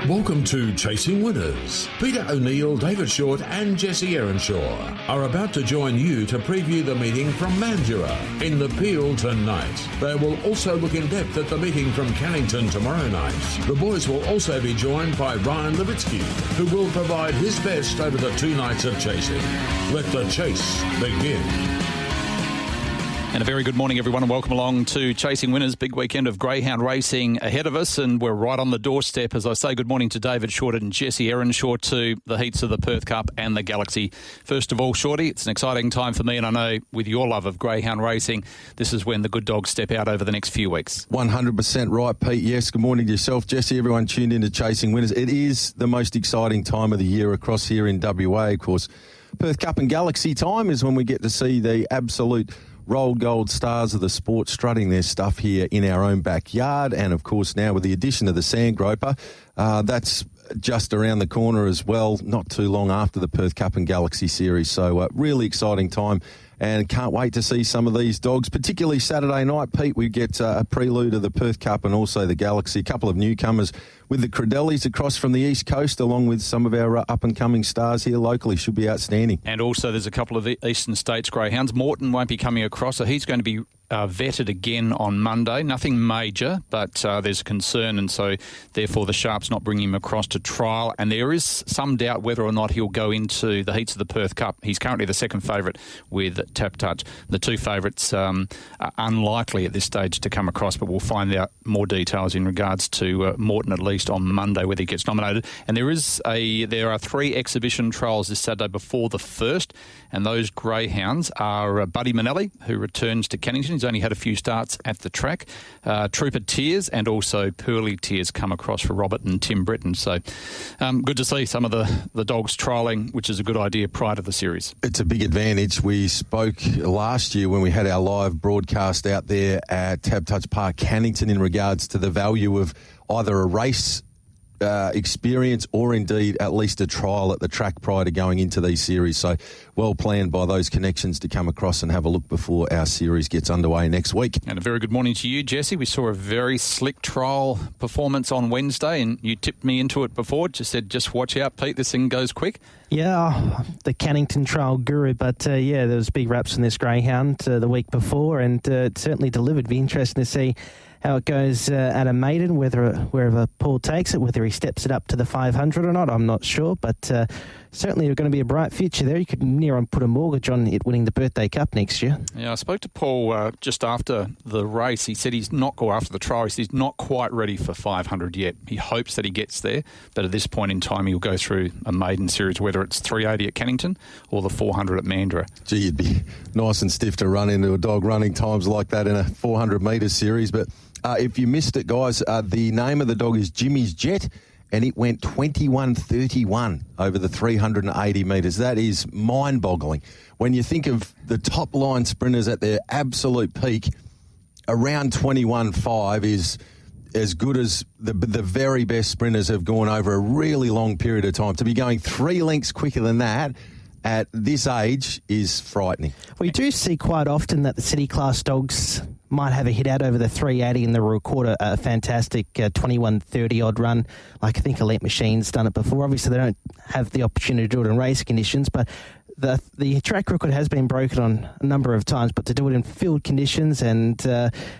Welcome to Chasing Winners. Peter O'Neill, David Shortte and Jesse Erenshaw are about to join you to preview the meeting from Mandurah in the Peel tonight. They will also look in depth at the meeting from Cannington tomorrow night. The boys will also be joined by Ryan Levitsky, who will provide his best over the 2 nights of chasing. Let the chase begin. And a very good morning, everyone, and welcome along to Chasing Winners. Big weekend of greyhound racing ahead of us, and we're right on the doorstep. As I say, good morning to David Shortte and Jesse Erenshaw to the heats of the Perth Cup and the Galaxy. First of all, Shorty, it's an exciting time for me, and I know with your love of greyhound racing, this is when the good dogs step out over the next few weeks. 100% right, Pete. Yes, good morning to yourself, Jesse. Everyone tuned in to Chasing Winners. It is the most exciting time of the year across here in WA, of course. Perth Cup and Galaxy time is when we get to see the absolute rolled gold stars of the sport strutting their stuff here in our own backyard. And, of course, now with the addition of the Sand Groper, that's just around the corner as well, not too long after the Perth Cup and Galaxy series. So, really exciting time. And can't wait to see some of these dogs, particularly Saturday night, Pete. We get a prelude of the Perth Cup and also the Galaxy. A couple of newcomers with the Credellis across from the East Coast, along with some of our up-and-coming stars here locally. Should be outstanding. And also there's a couple of Eastern States greyhounds. Morton won't be coming across, so he's going to be vetted again on Monday. Nothing major, but there's concern, and so therefore the Sharps not bringing him across to trial. And there is some doubt whether or not he'll go into the heats of the Perth Cup. He's currently the second favourite with Tap Touch. The two favourites are unlikely at this stage to come across, but we'll find out more details in regards to Morton at least on Monday, whether he gets nominated. And there are 3 exhibition trials this Saturday before the first, and those greyhounds are Buddy Manelli, who returns to Cannington. He's only had a few starts at the track. Trooper Tears and also Pearly Tears come across for Robert and Tim Britton. So good to see some of the dogs trialling, which is a good idea prior to the series. It's a big advantage. We spoke last year when we had our live broadcast out there at Tab Touch Park, Cannington, in regards to the value of either a race experience or indeed at least a trial at the track prior to going into these series. So well planned by those connections to come across and have a look before our series gets underway next week. And a very good morning to you, Jesse. We saw a very slick trial performance on Wednesday, and you tipped me into it before. Just said, just watch out, Pete, this thing goes quick. Yeah, the Cannington trial guru, but there was big raps in this greyhound the week before, and it certainly delivered. Be interesting to see how it goes at a maiden, wherever Paul takes it, whether he steps it up to the 500 or not, I'm not sure. But certainly there's going to be a bright future there. You could near on put a mortgage on it winning the Birthday Cup next year. Yeah, I spoke to Paul just after the race. He said after the trial, he said he's not quite ready for 500 yet. He hopes that he gets there, but at this point in time, he'll go through a maiden series, whether it's 380 at Cannington or the 400 at Mandurah. Gee, you'd be nice and stiff to run into a dog running times like that in a 400 metre series, but if you missed it, guys, the name of the dog is Jimmy's Jet, and it went 21.31 over the 380 metres. That is mind-boggling. When you think of the top-line sprinters at their absolute peak, around 21.5 is as good as the very best sprinters have gone over a really long period of time. To be going 3 lengths quicker than that at this age is frightening. We do see quite often that the city class dogs might have a hit out over the 380 and they record a fantastic 21.30 odd run. Like I think Elite Machine's done it before. Obviously they don't have the opportunity to do it in race conditions, but the track record has been broken on a number of times, but to do it in field conditions and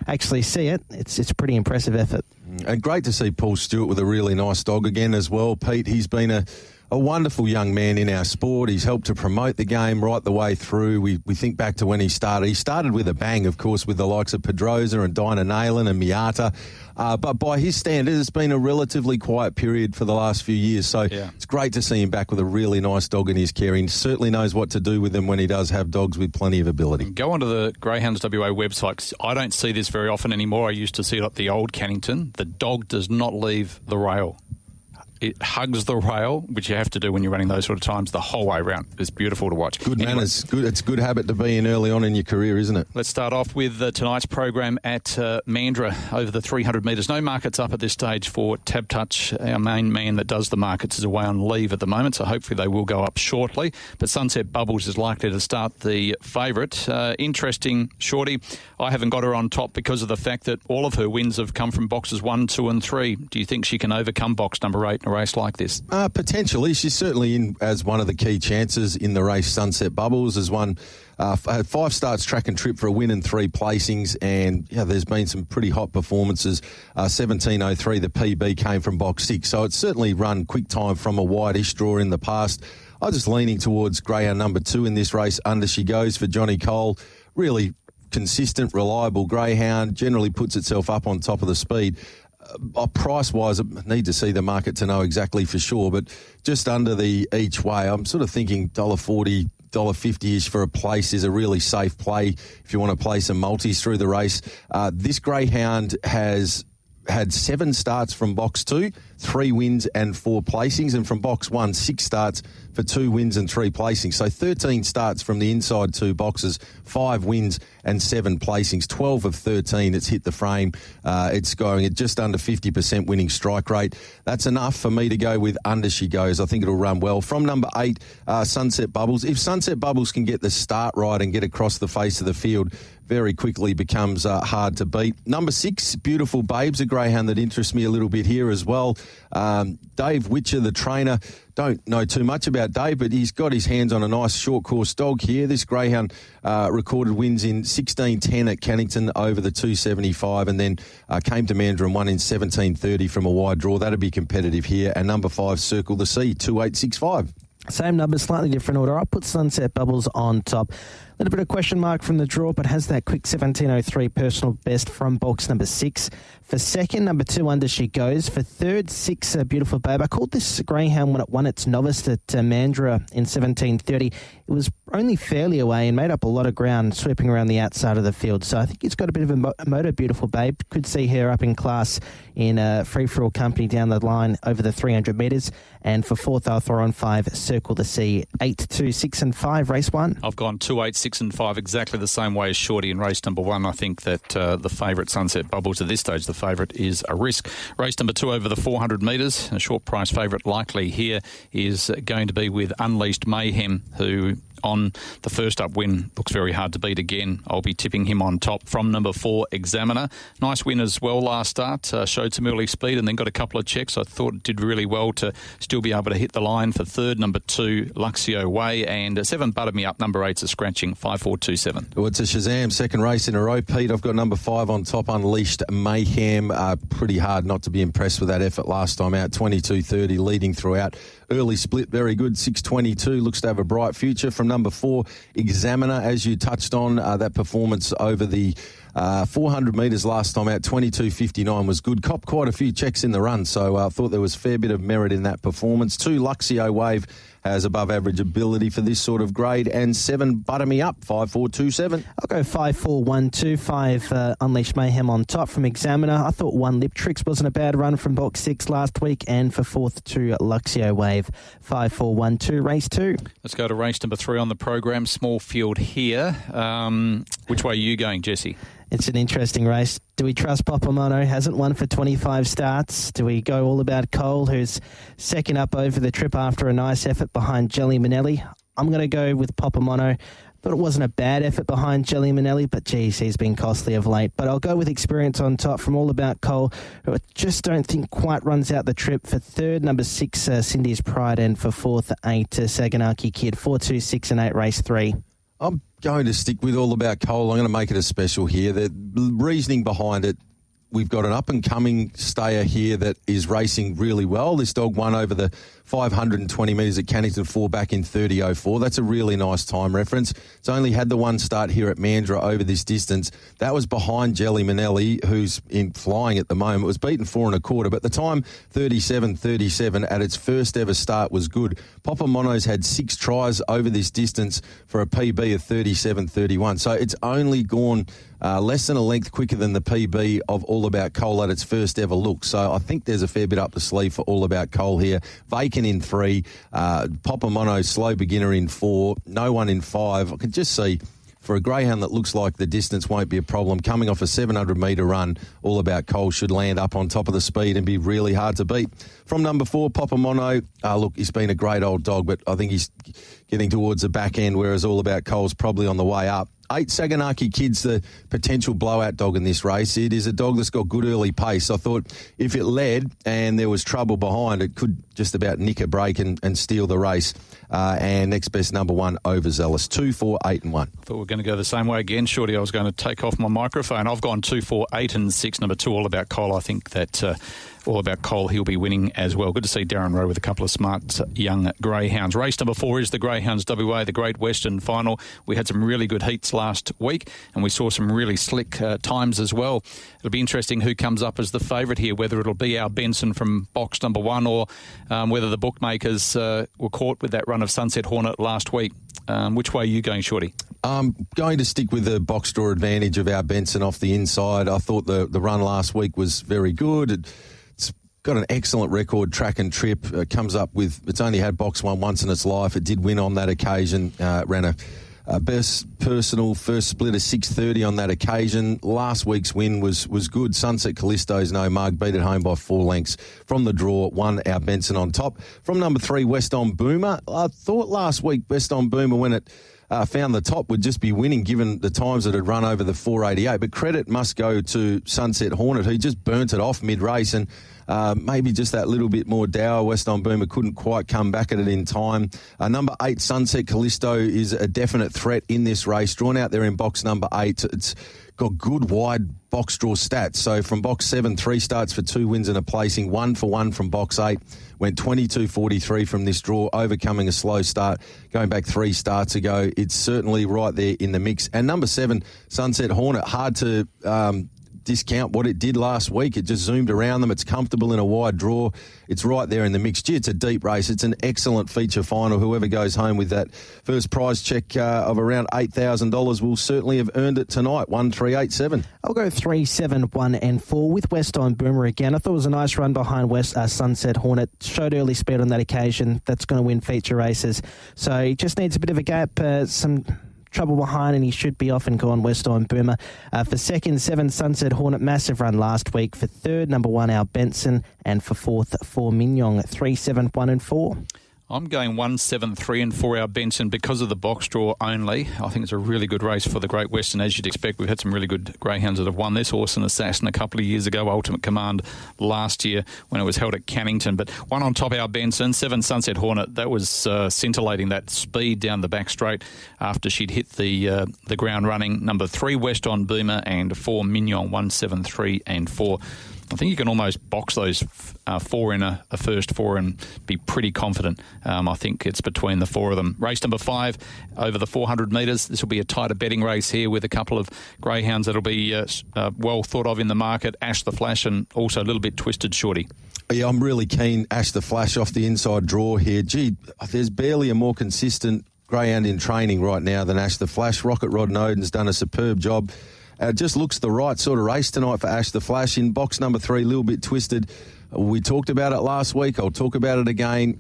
actually see it, it's a pretty impressive effort. And great to see Paul Stewart with a really nice dog again as well, Pete. He's been a wonderful young man in our sport. He's helped to promote the game right the way through. We think back to when he started. He started with a bang, of course, with the likes of Pedrosa and Dinah Nayland and Miata. But by his standard, it's been a relatively quiet period for the last few years. So It's great to see him back with a really nice dog in his care. He certainly knows what to do with them when he does have dogs with plenty of ability. Go onto the Greyhounds WA website, 'cause I don't see this very often anymore. I used to see it at the old Cannington. The dog does not leave the rail. It hugs the rail, which you have to do when you're running those sort of times the whole way around. It's beautiful to watch. Good manners. Good. It's a good habit to be in early on in your career, isn't it? Let's start off with tonight's program at Mandurah over the 300 metres. No markets up at this stage for Tab Touch. Our main man that does the markets is away on leave at the moment, so hopefully they will go up shortly. But Sunset Bubbles is likely to start the favourite. Interesting, Shorty. I haven't got her on top because of the fact that all of her wins have come from boxes 1, 2 and 3. Do you think she can overcome box number 8 in a race like this? Potentially. She's certainly in as one of the key chances in the race. Sunset Bubbles has won had 5 starts track and trip for a win and 3 placings, and there's been some pretty hot performances. 17.03, the PB came from box 6, so it's certainly run quick time from a wide-ish draw in the past. I'm just leaning towards greyhound number 2 in this race. Under She Goes for Johnny Cole. Really consistent, reliable greyhound, generally puts itself up on top of the speed. Price-wise, I need to see the market to know exactly for sure, but just under the each way, I'm sort of thinking $1.40, $1.50-ish for a place is a really safe play if you want to play some multis through the race. This greyhound has had 7 starts from box 2, 3 wins and 4 placings, and from box 1, 6 starts for 2 wins and 3 placings. So 13 starts from the inside 2 boxes, 5 wins and 7 placings. 12 of 13, it's hit the frame. It's going at just under 50% winning strike rate. That's enough for me to go with Under She Goes. I think it'll run well. From number 8, Sunset Bubbles. If Sunset Bubbles can get the start right and get across the face of the field, very quickly becomes hard to beat. Number 6, Beautiful Babes, a greyhound that interests me a little bit here as well. Dave Witcher, the trainer, don't know too much about Dave, but he's got his hands on a nice short course dog here. This greyhound recorded wins in 16.10 at Cannington over the 275, and then came to Mandurah and won in 17.30 from a wide draw. That'd be competitive here. And number 5, Circle the Sea, 2865. Same numbers, slightly different order. I'll put Sunset Bubbles on top. A little bit of question mark from the draw, but has that quick 17.03 personal best from box number 6. For second, number 2, Under She Goes. For third, 6, Beautiful Babe. I called this greyhound when it won its novice at Mandurah in 17.30. It was only fairly away and made up a lot of ground, sweeping around the outside of the field. So I think it's got a bit of a motor, Beautiful Babe. Could see her up in class in free-for-all company down the line over the 300 metres. And for fourth, I'll throw on 5, Circle the Sea. 8, 2, 6 and 5, race 1. I've gone 2, 8, 6 and 5, exactly the same way as Shorty in race number 1. I think that the favourite Sunset Bubbles at this stage, the favourite is a risk. Race number 2 over the 400 metres. A short price favourite likely here is going to be with Unleashed Mayhem, who on the first up win looks very hard to beat again. I'll be tipping him on top. From number 4, Examiner. Nice win as well last start. Showed some early speed and then got a couple of checks. I thought it did really well to still be able to hit the line. For third, number 2, Luxio Way. And 7, Butter Me Up. Number 8's a scratching, 5427. Well, it's a Shazam second race in a row, Pete. I've got number 5 on top, Unleashed Mayhem. Pretty hard not to be impressed with that effort last time out. 22.30 leading throughout. Early split, very good. 6.22, looks to have a bright future. From number 4, Examiner, as you touched on, that performance over the 400 metres last time out, 22.59 was good. Copped quite a few checks in the run, so I thought there was a fair bit of merit in that performance. 2, Luxio Wave has above average ability for this sort of grade. And 7, Butter Me Up, 5427. I'll go 5-4-1-2, 5 Unleashed Mayhem on top from Examiner. I thought 1 Lip Tricks wasn't a bad run from box 6 last week. And for fourth, 2 Luxio Wave, 5-4-1-2, race 2. Let's go to race number 3 on the program. Small field here. Which way are you going, Jesse? It's an interesting race. Do we trust Popomono? Hasn't won for 25 starts. Do we go all about Cole, who's second up over the trip after a nice effort behind Jelly Manelli? I'm going to go with Popomono. Thought it wasn't a bad effort behind Jelly Manelli, but geez, he's been costly of late. But I'll go with Experience on top from All About Cole, who I just don't think quite runs out the trip. For third, number 6, Cindy's Pride, and for fourth, 8, Saganaki Kid. 4, 2, 6 and 8, race 3. I'm going to stick with All About Cole. I'm going to make it a special here. The reasoning behind it, we've got an up-and-coming stayer here that is racing really well. This dog won over the 520 metres at Cannington 4 back in 30.04. That's a really nice time reference. It's only had the 1 start here at Mandurah over this distance. That was behind Jelly Manelli, who's in flying at the moment. It was beaten 4 1/4, but the time 37.37 at its first ever start was good. Popomono's had 6 tries over this distance for a PB of 37.31. So it's only gone less than a length quicker than the PB of All About Cole at its first ever look. So I think there's a fair bit up the sleeve for All About Cole here. Vacant in 3, Popomono slow beginner in 4, no one in 5. I could just see for a greyhound that looks like the distance won't be a problem, coming off a 700 metre run, All About Cole should land up on top of the speed and be really hard to beat. From number 4, Popomono, look, he's been a great old dog, but I think he's getting towards the back end, whereas All About Cole's probably on the way up. 8 Saganaki Kid's the potential blowout dog in this race. It is a dog that's got good early pace. I thought if it led and there was trouble behind, it could just about nick a break and steal the race. And next best number 1, Overzealous. 2, 4, 8 and 1. Thought we were going to go the same way again, Shorty. I was going to take off my microphone. I've gone 2, 4, 8 and 6. Number 2, All About Cole. I think that All About Cole, he'll be winning as well. Good to see Darren Rowe with a couple of smart young greyhounds. Race number 4 is the Greyhounds WA, the Great Western Final. We had some really good heats last week and we saw some really slick times as well. It'll be interesting who comes up as the favourite here, whether it'll be our Benson from box number 1 or whether the bookmakers were caught with that run of Sunset Hornet last week. Which way are you going, Shorty? I'm going to stick with the box draw advantage of our Benson off the inside. I thought the run last week was very good. It's got an excellent record, track and trip. Comes up with, it's only had box 1 once in its life. It did win on that occasion. Ran a best personal first split of 6:30 on that occasion. Last week's win was good. Sunset Callisto's no mug, beat it home by 4 lengths. From the draw, won our Benson on top. From number 3, West On Boomer. I thought last week West On Boomer, when it found the top, would just be winning given the times that had run over the 488. But credit must go to Sunset Hornet, who just burnt it off mid-race and maybe just that little bit more dour. West On Boomer couldn't quite come back at it in time. Number 8, Sunset Callisto, is a definite threat in this race. Drawn out there in box number 8. It's got good wide box draw stats. So from box 7, 3 starts for 2 wins and a placing. 1 for 1 from box 8. Went 22.43 from this draw, overcoming a slow start, going back 3 starts ago. It's certainly right there in the mix. And number 7, Sunset Hornet, hard to discount what it did last week. It just zoomed around them. It's comfortable in a wide draw. It's right there in the mix. Gee, it's a deep race. It's an excellent feature final. Whoever goes home with that first prize check of around $8,000 will certainly have earned it tonight. 1, 3, 8, 7. I'll go 3, 7, 1 and 4 with West On Boomer again. I thought it was a nice run behind Sunset Hornet. Showed early speed on that occasion. That's going to win feature races. So he just needs a bit of a gap, some trouble behind, and he should be off and gone. West On Boomer. For second, 7, Sunset Hornet, massive run last week. For third, number 1, our Benson, and for fourth, 4 Mignon. 3, 7, 1 and 4. I'm going 1, 7, 3 and 4 our Benson because of the box draw only. I think it's a really good race for the Great Western, as you'd expect. We've had some really good greyhounds that have won this. Orson Assassin a couple of years ago, Ultimate Command last year when it was held at Cannington. But 1 on top our Benson, 7 Sunset Hornet. That was scintillating, that speed down the back straight after she'd hit the ground running. Number 3, West On Boomer, and 4 Mignon. 1, 7, 3 and 4. I think you can almost box those 4 in a first 4 and be pretty confident. I think it's between the 4 of them. Race number 5 over the 400 metres. This will be a tighter betting race here with a couple of greyhounds that'll be well thought of in the market. Ash the Flash and also a little bit Twisted Shorty. Yeah, I'm really keen. Ash the Flash off the inside draw here. Gee, there's barely a more consistent greyhound in training right now than Ash the Flash. Rocket Rod Noden's done a superb job. It just looks the right sort of race tonight for Ash the Flash. In box number 3, a little bit Twisted. We talked about it last week. I'll talk about it again.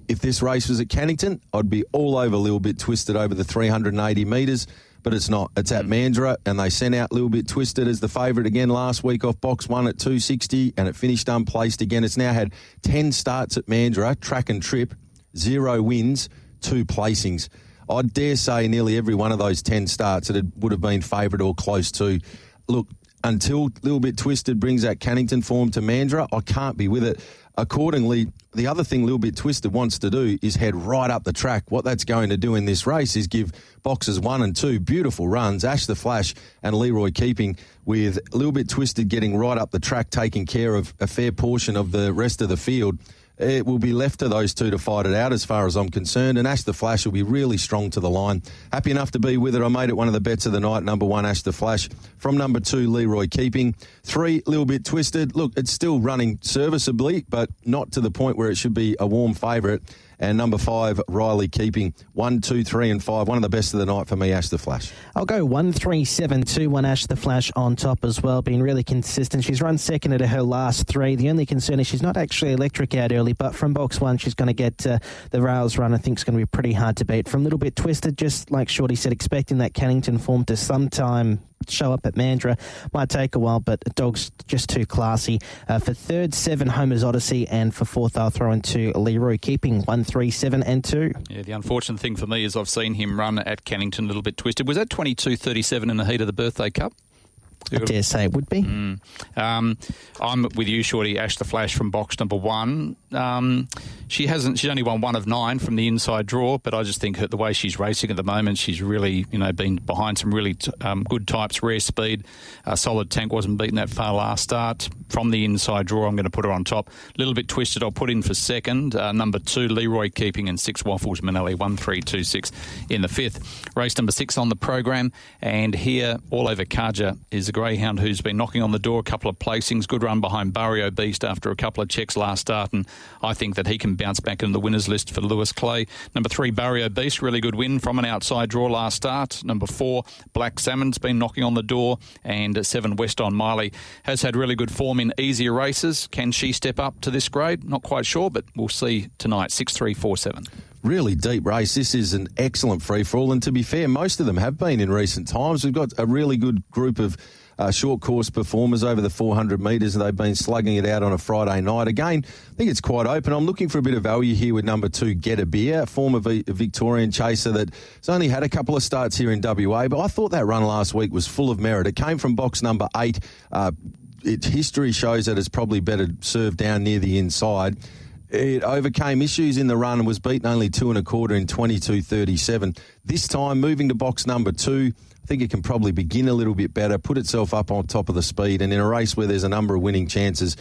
If this race was at Cannington, I'd be all over Little Bit Twisted over the 380 metres, but it's not. It's at Mandurah, and they sent out Little Bit Twisted as the favourite again last week off box 1 at 260, and it finished unplaced again. It's now had 10 starts at Mandurah, track and trip, 0 wins, 2 placings. I dare say nearly every one of those 10 starts it would have been favourite or close to. Look, until Little Bit Twisted brings that Cannington form to Mandurah, I can't be with it. Accordingly, the other thing Little Bit Twisted wants to do is head right up the track. What that's going to do in this race is give boxes 1 and 2 beautiful runs, Ash the Flash and Leroy Keeping, with Little Bit Twisted getting right up the track, taking care of a fair portion of the rest of the field. It will be left to those 2 to fight it out as far as I'm concerned, and Ash the Flash will be really strong to the line. Happy enough to be with it. I made it one of the bets of the night. Number 1, Ash the Flash. From number 2, Leroy Keeping. 3, Little Bit Twisted. Look, it's still running serviceably, but not to the point where it should be a warm favourite. And number 5, Riley Keeping. 1, 2, 3 and 5. One of the best of the night for me, Ash the Flash. I'll go 1, 3, 7, 2, 1 Ash the Flash on top as well, being really consistent. She's run second at her last 3. The only concern is she's not actually electric out early, but from box 1 she's going to get the rails run. I think it's going to be pretty hard to beat. From Little Bit Twisted, just like Shorty said, expecting that Cannington form to sometime show up at Mandurah. Might take a while, but the dog's just too classy. For third, 7, Homer's Odyssey, and for fourth, I'll throw into Leroy Keeping, 1, 3, 7 and 2. Yeah, the unfortunate thing for me is I've seen him run at Cannington a little bit twisted. Was that 22.37 in the heat of the Birthday Cup? I dare say it would be. I'm with you, Shorty. Ash the Flash from box number 1. She's only won 1 of 9 from the inside draw, but I just think the way she's racing at the moment, she's really, been behind some really good types, rare speed. Solid Tank wasn't beaten that far last start. From the inside draw, I'm going to put her on top. A little bit twisted, I'll put in for second. Number 2, Leroy Keeping, and 6, Waffles Manelli, 1, 3, 2, 6 in the 5th. Race number 6 on the program, and here, All Over Kaja is a greyhound who's been knocking on the door, a couple of placings, good run behind Barrio Beast after a couple of checks last start, and I think that he can bounce back into the winners list for Lewis Clay. Number 3, Barrio Beast, really good win from an outside draw last start. Number 4, Black Salmon's been knocking on the door, and 7, West on Miley has had really good form in easier races. Can she step up to this grade? Not quite sure, but we'll see tonight. 6, 3, 4, 7. Really deep race. This is an excellent free-for-all, and to be fair, most of them have been in recent times. We've got a really good group of short course performers over the 400 metres, and they've been slugging it out on a Friday night. Again, I think it's quite open. I'm looking for a bit of value here with number 2, Get a Beer, a former Victorian chaser that's only had a couple of starts here in WA, but I thought that run last week was full of merit. It came from box number 8. Its history shows that it's probably better served down near the inside. It overcame issues in the run and was beaten only 2 1/4 in 22.37. This time, moving to box number 2, I think it can probably begin a little bit better, put itself up on top of the speed, and in a race where there's a number of winning chances,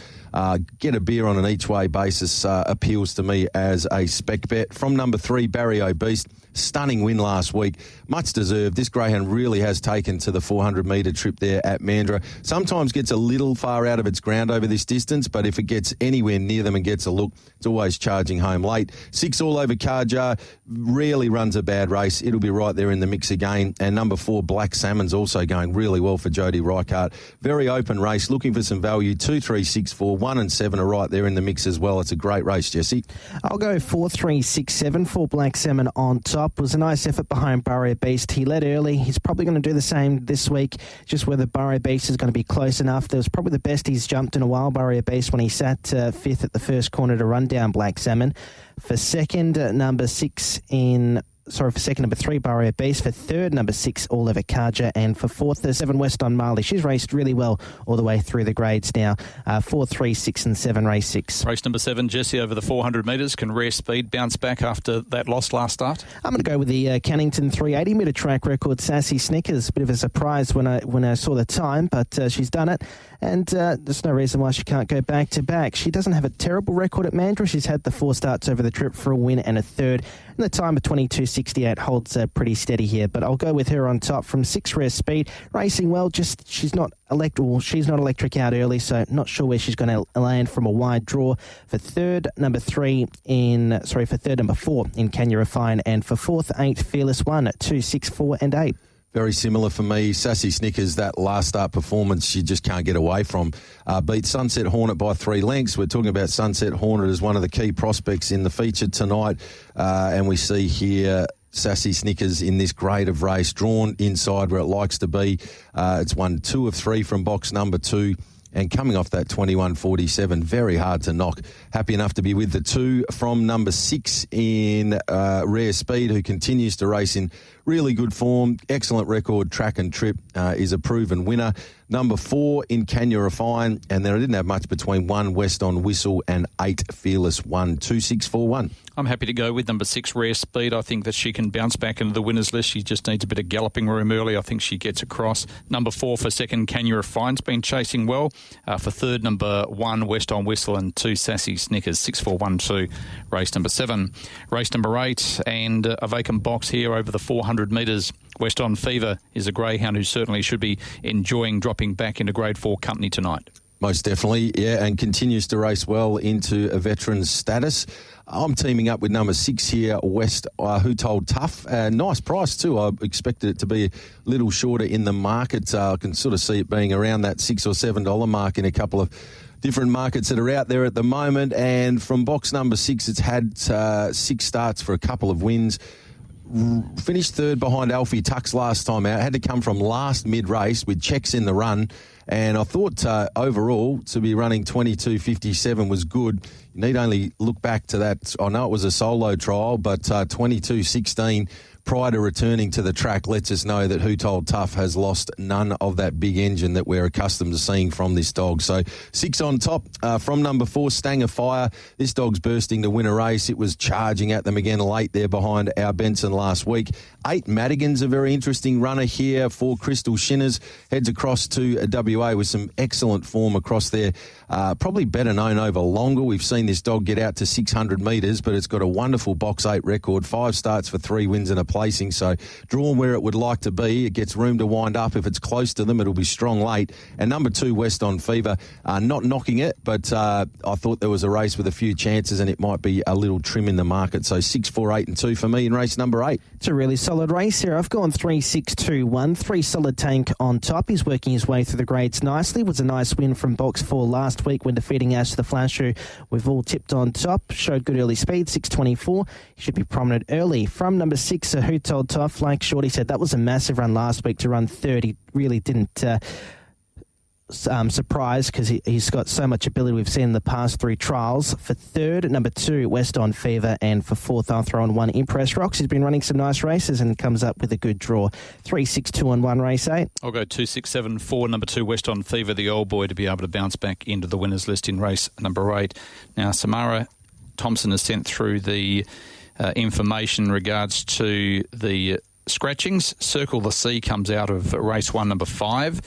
Get a Beer on an each-way basis appeals to me as a spec bet. From number 3, Barrio Beast, stunning win last week, much deserved. This greyhound really has taken to the 400-metre trip there at Mandurah. Sometimes gets a little far out of its ground over this distance, but if it gets anywhere near them and gets a look, it's always charging home late. 6, All Over Kaja, rarely runs a bad race. It'll be right there in the mix again. And number 4, Black Salmon's also going really well for Jodie Reichart. Very open race, looking for some value. 2, 3, 6, 4, 1 and 7 are right there in the mix as well. It's a great race, Jesse. I'll go 4, 3, 6, 7 for Black Salmon on top. It was a nice effort behind Barrio Beast. He led early. He's probably going to do the same this week, just whether Barrio Beast is going to be close enough. There was probably the best he's jumped in a while, Barrio Beast, when he sat 5th at the first corner to run down Black Salmon. For second, number 3, Barrio Beast. For third, number 6, All Over Kaja. And for fourth, 7, West on Marley. She's raced really well all the way through the grades now. 4, 3, 6 and 7, race 6. Race number 7, Jesse, over the 400 metres. Can Rare Speed bounce back after that loss last start? I'm going to go with the Cannington 380-metre track record, Sassy Snickers. A bit of a surprise when I saw the time, but she's done it. And there's no reason why she can't go back-to-back. She doesn't have a terrible record at Mandurah. She's had the 4 starts over the trip for a win and a third. And the time of 22.68 holds pretty steady here. But I'll go with her on top from 6, Rare Speed. Racing well, just she's not electric out early, so not sure where she's going to land from a wide draw. For third, number 4 in Can You Refine. And for fourth, 8, Fearless One, 2, 6, 4 and 8. Very similar for me. Sassy Snickers, that last start performance, you just can't get away from. Beat Sunset Hornet by 3 lengths. We're talking about Sunset Hornet as one of the key prospects in the feature tonight. And we see here Sassy Snickers in this grade of race, drawn inside where it likes to be. It's won 2 of 3 from box number 2. And coming off that 21.47, very hard to knock. Happy enough to be with the 2 from number 6 in Rare Speed, who continues to race in really good form. Excellent record, track and trip, is a proven winner. Number 4 in Can You Refine, and then I didn't have much between 1, West on Whistle, and 8, Fearless One, 2, 6, 4, 1. I'm happy to go with number 6, Rare Speed. I think that she can bounce back into the winners list. She just needs a bit of galloping room early. I think she gets across. Number 4 for second, Can You Refine's been chasing well. For third, number 1, West on Whistle, and 2, Sassy Snickers, 6, 4, 1, 2. Race number 7. Race number 8, and a vacant box here over the 400 metres. West on Fever is a greyhound who certainly should be enjoying dropping back into Grade 4 company tonight. Most definitely, yeah, and continues to race well into a veteran's status. I'm teaming up with number 6 here, West, Who Told Tough. Nice price too. I expected it to be a little shorter in the market. I can sort of see it being around that $6 or $7 mark in a couple of different markets that are out there at the moment. And from box number 6, it's had 6 starts for a couple of wins. finished third behind Alfie Tux last time out. Had to come from last mid-race with checks in the run. And I thought overall to be running 22.57 was good. You need only look back to that. I know it was a solo trial, but 22.16 prior to returning to the track lets us know that Who Told Tough has lost none of that big engine that we're accustomed to seeing from this dog. So 6 on top from number 4, Stang of Fire. This dog's bursting to win a race. It was charging at them again late there behind our Benson last week. 8, Madigan's a very interesting runner here. 4, Crystal Shinners heads across to WA with some excellent form across there. Probably better known over longer. We've seen this dog get out to 600 metres, but it's got a wonderful box 8 record. 5 starts for 3 wins and a placing. So drawn where it would like to be. It gets room to wind up. If it's close to them, it'll be strong late. And number 2, West on Fever, not knocking it, but I thought there was a race with a few chances and it might be a little trim in the market. So 6, 4, 8 and 2 for me in race number 8. It's a really solid race here. I've gone 3, 6, 2, 1. 3 Solid Tank on top. He's working his way through the grades nicely. Was a nice win from box 4 last week when defeating Ash the Flash, who we've all tipped on top. Showed good early speed, 6.24. He should be prominent early. From number 6, Who Told Tough, like Shorty said, that was a massive run last week to run 30. Really didn't surprise because he's got so much ability we've seen in the past 3 trials. For third, number 2, West on Fever, and for fourth, I'll throw on 1, Impress Rocks. He's been running some nice races and comes up with a good draw. 3, 6, 2 and 1, race 8. I'll go 2, 6, 7, 4, number 2, West on Fever, the old boy, to be able to bounce back into the winners list in race number 8. Now, Samara Thompson has sent through the information in regards to the scratchings. Circle the Sea comes out of race 1, number 5.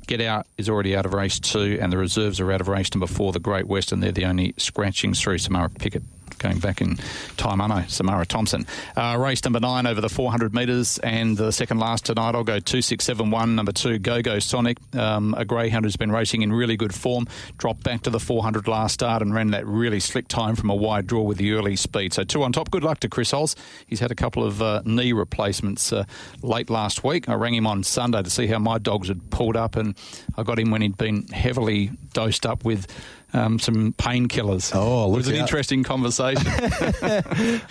Get Out is already out of race 2, and the reserves are out of race number 4, the Great West, and they're the only scratchings through. Samara Pickett going back in time, I know, Samara Thompson. Race number 9 over the 400 metres, and the second last tonight, I'll go 2, 6, 7, 1, number 2, Go-Go Sonic, a greyhound who's been racing in really good form, dropped back to the 400 last start and ran that really slick time from a wide draw with the early speed. So 2 on top. Good luck to Chris Holes. He's had a couple of knee replacements late last week. I rang him on Sunday to see how my dogs had pulled up, and I got him when he'd been heavily dosed up with some painkillers. Oh, look, it was an interesting conversation.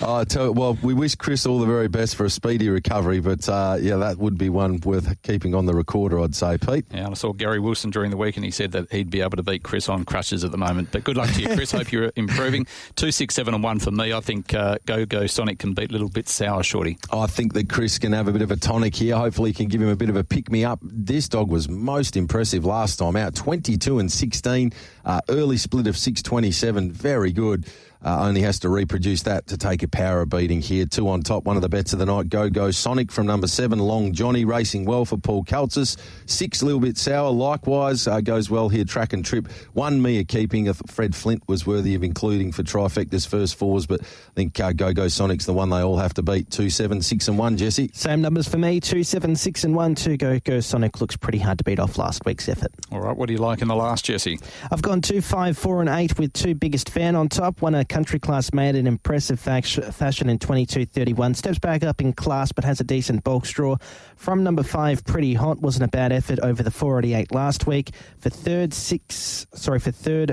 I tell you, well, we wish Chris all the very best for a speedy recovery, but yeah, that would be one worth keeping on the recorder, I'd say, Pete. Yeah, and I saw Gary Wilson during the week, and he said that he'd be able to beat Chris on crutches at the moment. But good luck to you, Chris. Hope you're improving. 2, 6, 7 and 1 for me. I think Go-Go Sonic can beat Little Bit Sour, Shorty. I think that Chris can have a bit of a tonic here. Hopefully he can give him a bit of a pick-me-up. This dog was most impressive last time out, 22 and 16. Early split of 6.27, very good. Only has to reproduce that to take a power beating here. 2 on top, one of the bets of the night. Go-Go Sonic from number 7, Long Johnny, racing well for Paul Kaltzis. 6, Little Bit Sour, likewise, goes well here, Track and Trip. 1, Mia Keeping. Fred Flint was worthy of including for Trifecta's first 4s, but I think Go-Go Sonic's the one they all have to beat. 2, 7, 6 and 1, Jesse. Same numbers for me, 2, 7, 6 and 1. 2 Go-Go Sonic looks pretty hard to beat off last week's effort. All right, what do you like in the last, Jesse? I've gone 2, 5, 4 and 8 with 2 Biggest Fan on top. One a country class made in impressive fashion in 22.31. Steps back up in class but has a decent bulk draw. From number 5, Pretty Hot, wasn't a bad effort over the 488 last week. For third,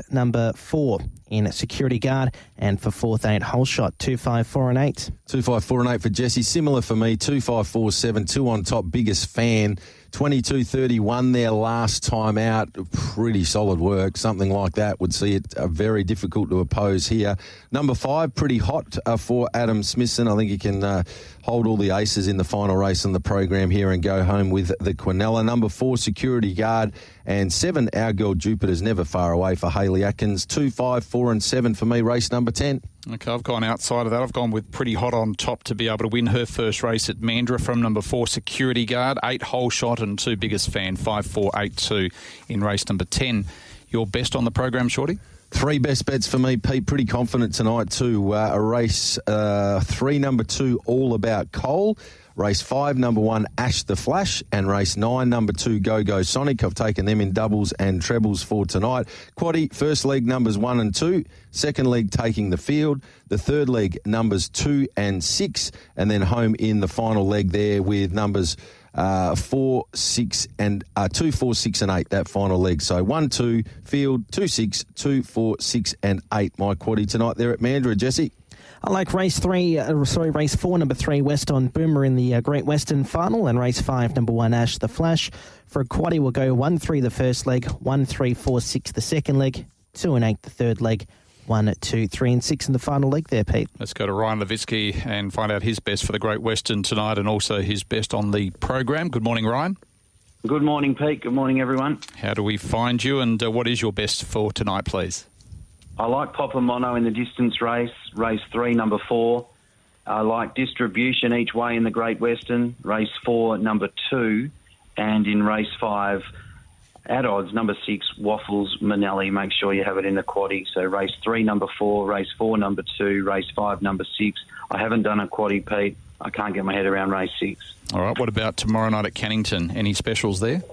number 4 in Security Guard, and for fourth, 8 Whole Shot. 2, 5, 4 and 8. 2, 5, 4 and 8 for Jesse. Similar for me. 2, 5, 4, 7. 2 on top. Biggest Fan. 22.31 there last time out. Pretty solid work. Something like that would see it very difficult to oppose here. Number 5, Pretty Hot for Adam Smithson. I think he can hold all the aces in the final race on the program here and go home with the Quinella. Number 4, Security Guard. And 7, Our Girl Jupiter's never far away for Hayley Atkins. 2, 5, 4 and 7 for me, race number 10. Okay, I've gone outside of that. I've gone with Pretty Hot on top to be able to win her first race at Mandurah from number 4, Security Guard, 8 Whole Shot and 2 Biggest Fan, 5, 4, 8, 2 in race number 10. Your best on the program, Shorty? 3 best bets for me, Pete. Pretty confident tonight too. A race 3, number 2, All About Cole. Race 5, number 1, Ash the Flash. And race 9, number 2, Go-Go Sonic. I've taken them in doubles and trebles for tonight. Quaddie, first leg, numbers 1 and 2. Second leg, Taking the Field. The third leg, numbers 2 and 6. And then home in the final leg there with numbers 4, 6 and 2, 4, 6 and 8, that final leg. So 1, 2, Field, 2, 6, 2, 4, 6 and 8. My quaddie tonight there at Mandurah, Jesse. I like race 4, number 3, West on Boomer in the Great Western Final, and race 5, number 1, Ash the Flash. For a quaddie, we'll go 1-3 the first leg, 1-3-4-6 the second leg, 2 and 8 the third leg, 1, 2, 3 and 6 in the final leg there, Pete. Let's go to Ryan Levitsky and find out his best for the Great Western tonight and also his best on the program. Good morning, Ryan. Good morning, Pete. Good morning, everyone. How do we find you, and what is your best for tonight, please? I like Papa Mono in the distance race 3, number 4. I like Distribution each way in the Great Western, race 4, number 2. And in race 5, at odds, number 6, Waffles Manelli. Make sure you have it in the quaddie. So race 3, number 4, race 4, number 2, race 5, number 6. I haven't done a quaddie, Pete. I can't get my head around race 6. All right, what about tomorrow night at Cannington? Any specials there?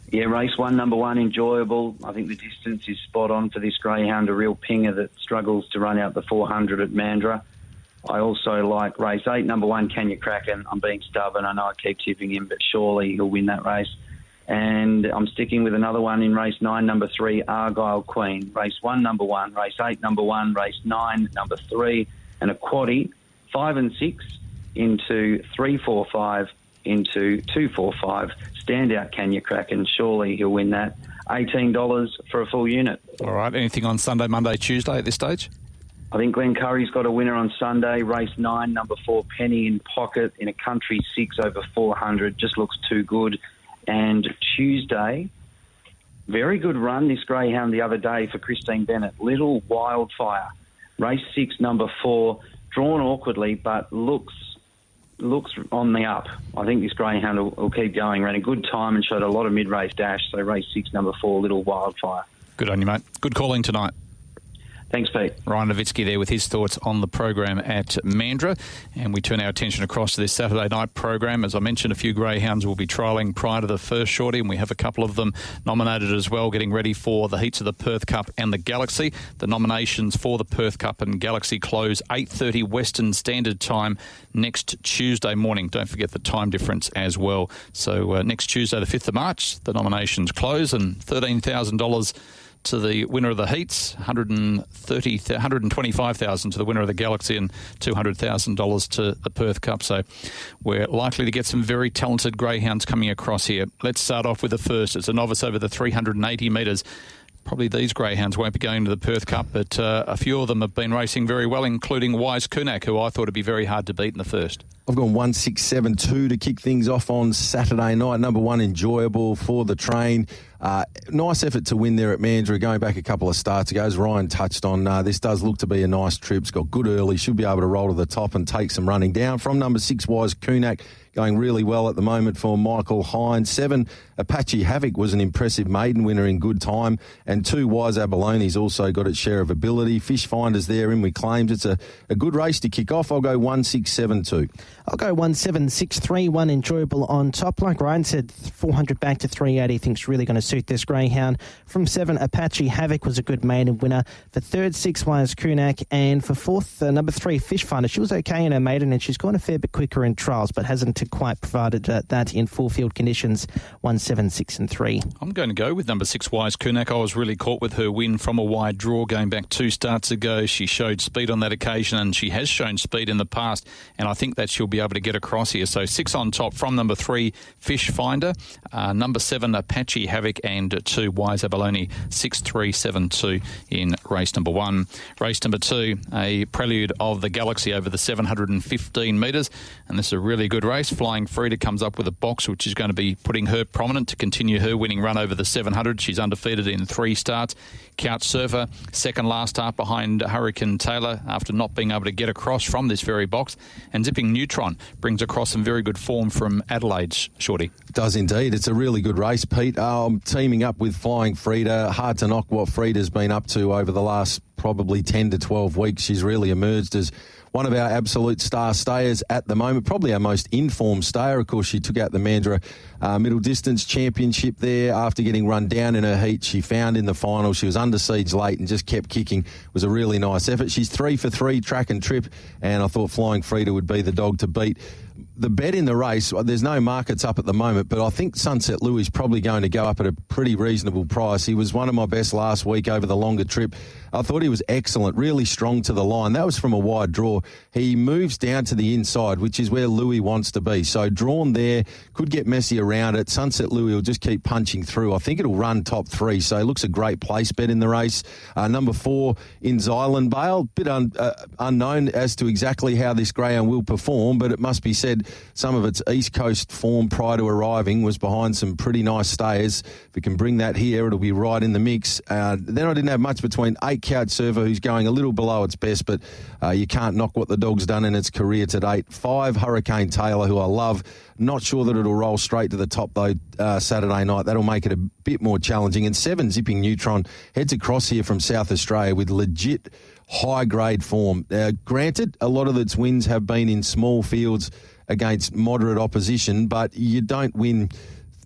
Yeah, race 1, number 1, Enjoyable. I think the distance is spot on for this greyhound, a real pinger that struggles to run out the 400 at Mandurah. I also like race 8, number 1, Can You Kraken. I'm being stubborn. I know I keep tipping him, but surely he'll win that race. And I'm sticking with another one in race 9, number 3, Argyle Queen. Race 1, number 1, race 8, number 1, race 9, number 3, and a quaddie, 5 and 6 into 3, 4, 5 into 2, 4, 5. Standout Can You Kraken. Surely he'll win that. $18 for a full unit. All right. Anything on Sunday, Monday, Tuesday at this stage? I think Glenn Curry's got a winner on Sunday. Race 9, number 4, Penny in Pocket in a country 6 over 400. Just looks too good. And Tuesday, very good run this greyhound the other day for Christine Bennett. Little Wildfire. Race 6, number 4, drawn awkwardly, but looks on the up. I think this greyhound will keep going. Ran a good time and showed a lot of mid-race dash. So race 6, number 4, Little Wildfire. Good on you, mate. Good calling tonight. Thanks, Pete. Ryan Levitsky there with his thoughts on the program at Mandurah. And we turn our attention across to this Saturday night program. As I mentioned, a few greyhounds will be trialling prior to the first shorty, and we have a couple of them nominated as well, getting ready for the heats of the Perth Cup and the Galaxy. The nominations for the Perth Cup and Galaxy close 8:30 Western Standard Time next Tuesday morning. Don't forget the time difference as well. So next Tuesday, the 5th of March, the nominations close, and $13,000 to the winner of the heats, $125,000 to the winner of the Galaxy, and $200,000 to the Perth Cup. So we're likely to get some very talented greyhounds coming across here. Let's start off with the first. It's a novice over the 380 metres. Probably these greyhounds won't be going to the Perth Cup, but a few of them have been racing very well, including Wise Kunak, who I thought would be very hard to beat in the first. I've gone 1-6-7-2 to kick things off on Saturday night. Number 1, Enjoyable for the train. Nice effort to win there at Mandurah, going back a couple of starts ago. As Ryan touched on, this does look to be a nice trip. It's got good early, should be able to roll to the top and take some running down. From number 6, Wise Kunak, going really well at the moment for Michael Hines. 7, Apache Havoc was an impressive maiden winner in good time. And 2, Wise Aballone's also got its share of ability. Fish Finders there in with claims. It's a good race to kick off. I'll go 1-6-7-2. I'll go 1-7-6-3, 1 Enjoyable on top. Like Ryan said, 400 back to 380, thinks really going to suit this greyhound. From 7, Apache Havoc was a good maiden winner. For third, 6, Wise Kunak. And for fourth, number 3, Fish Finder. She was okay in her maiden, and she's gone a fair bit quicker in trials, but hasn't quite provided that in full field conditions. 1-7-6-3. I'm going to go with number 6, Wise Kunak. I was really caught with her win from a wide draw going back 2 starts ago. She showed speed on that occasion, and she has shown speed in the past, and I think that she'll be able to get across here. So 6 on top from number 3, Fish Finder, number 7, Apache Havoc, and 2, Wise Abalone. 6-3-7-2 in race number 1. Race number 2, a prelude of the Galaxy over the 715 metres, and this is a really good race. Flying Frida comes up with a box which is going to be putting her prominent to continue her winning run over the 700. She's undefeated in 3 starts. Couch Surfer, second last start behind Hurricane Taylor after not being able to get across from this very box. And Zipping Neutron brings across some very good form from Adelaide, Shorty. It does indeed. It's a really good race, Pete. Teaming up with Flying Frida. Hard to knock what Frida's been up to over the last probably 10 to 12 weeks. She's really emerged as one of our absolute star stayers at the moment, probably our most informed stayer. Of course, she took out the Mandurah Middle Distance Championship there after getting run down in her heat. She found in the final. She was under siege late and just kept kicking. It was a really nice effort. She's 3 for 3 track and trip, and I thought Flying Frida would be the dog to beat. The bet in the race, there's no markets up at the moment, but I think Sunset Louis is probably going to go up at a pretty reasonable price. He was one of my best last week over the longer trip. I thought he was excellent, really strong to the line. That was from a wide draw. He moves down to the inside, which is where Louis wants to be. So drawn there, could get messy around it. Sunset Louis will just keep punching through. I think it'll run top 3, so it looks a great place bet in the race. Number 4, In's Island Bale. Bit unknown as to exactly how this greyhound will perform, but it must be said some of its East Coast form prior to arriving was behind some pretty nice stayers. If it can bring that here, it'll be right in the mix. Then I didn't have much between 8 Couch Surfer, who's going a little below its best, but you can't knock what the dog's done in its career to date. 5 Hurricane Taylor, who I love. Not sure that it'll roll straight to the top, though, Saturday night. That'll make it a bit more challenging. And 7 Zipping Neutron heads across here from South Australia with legit high-grade form. Granted, a lot of its wins have been in small fields against moderate opposition, but you don't win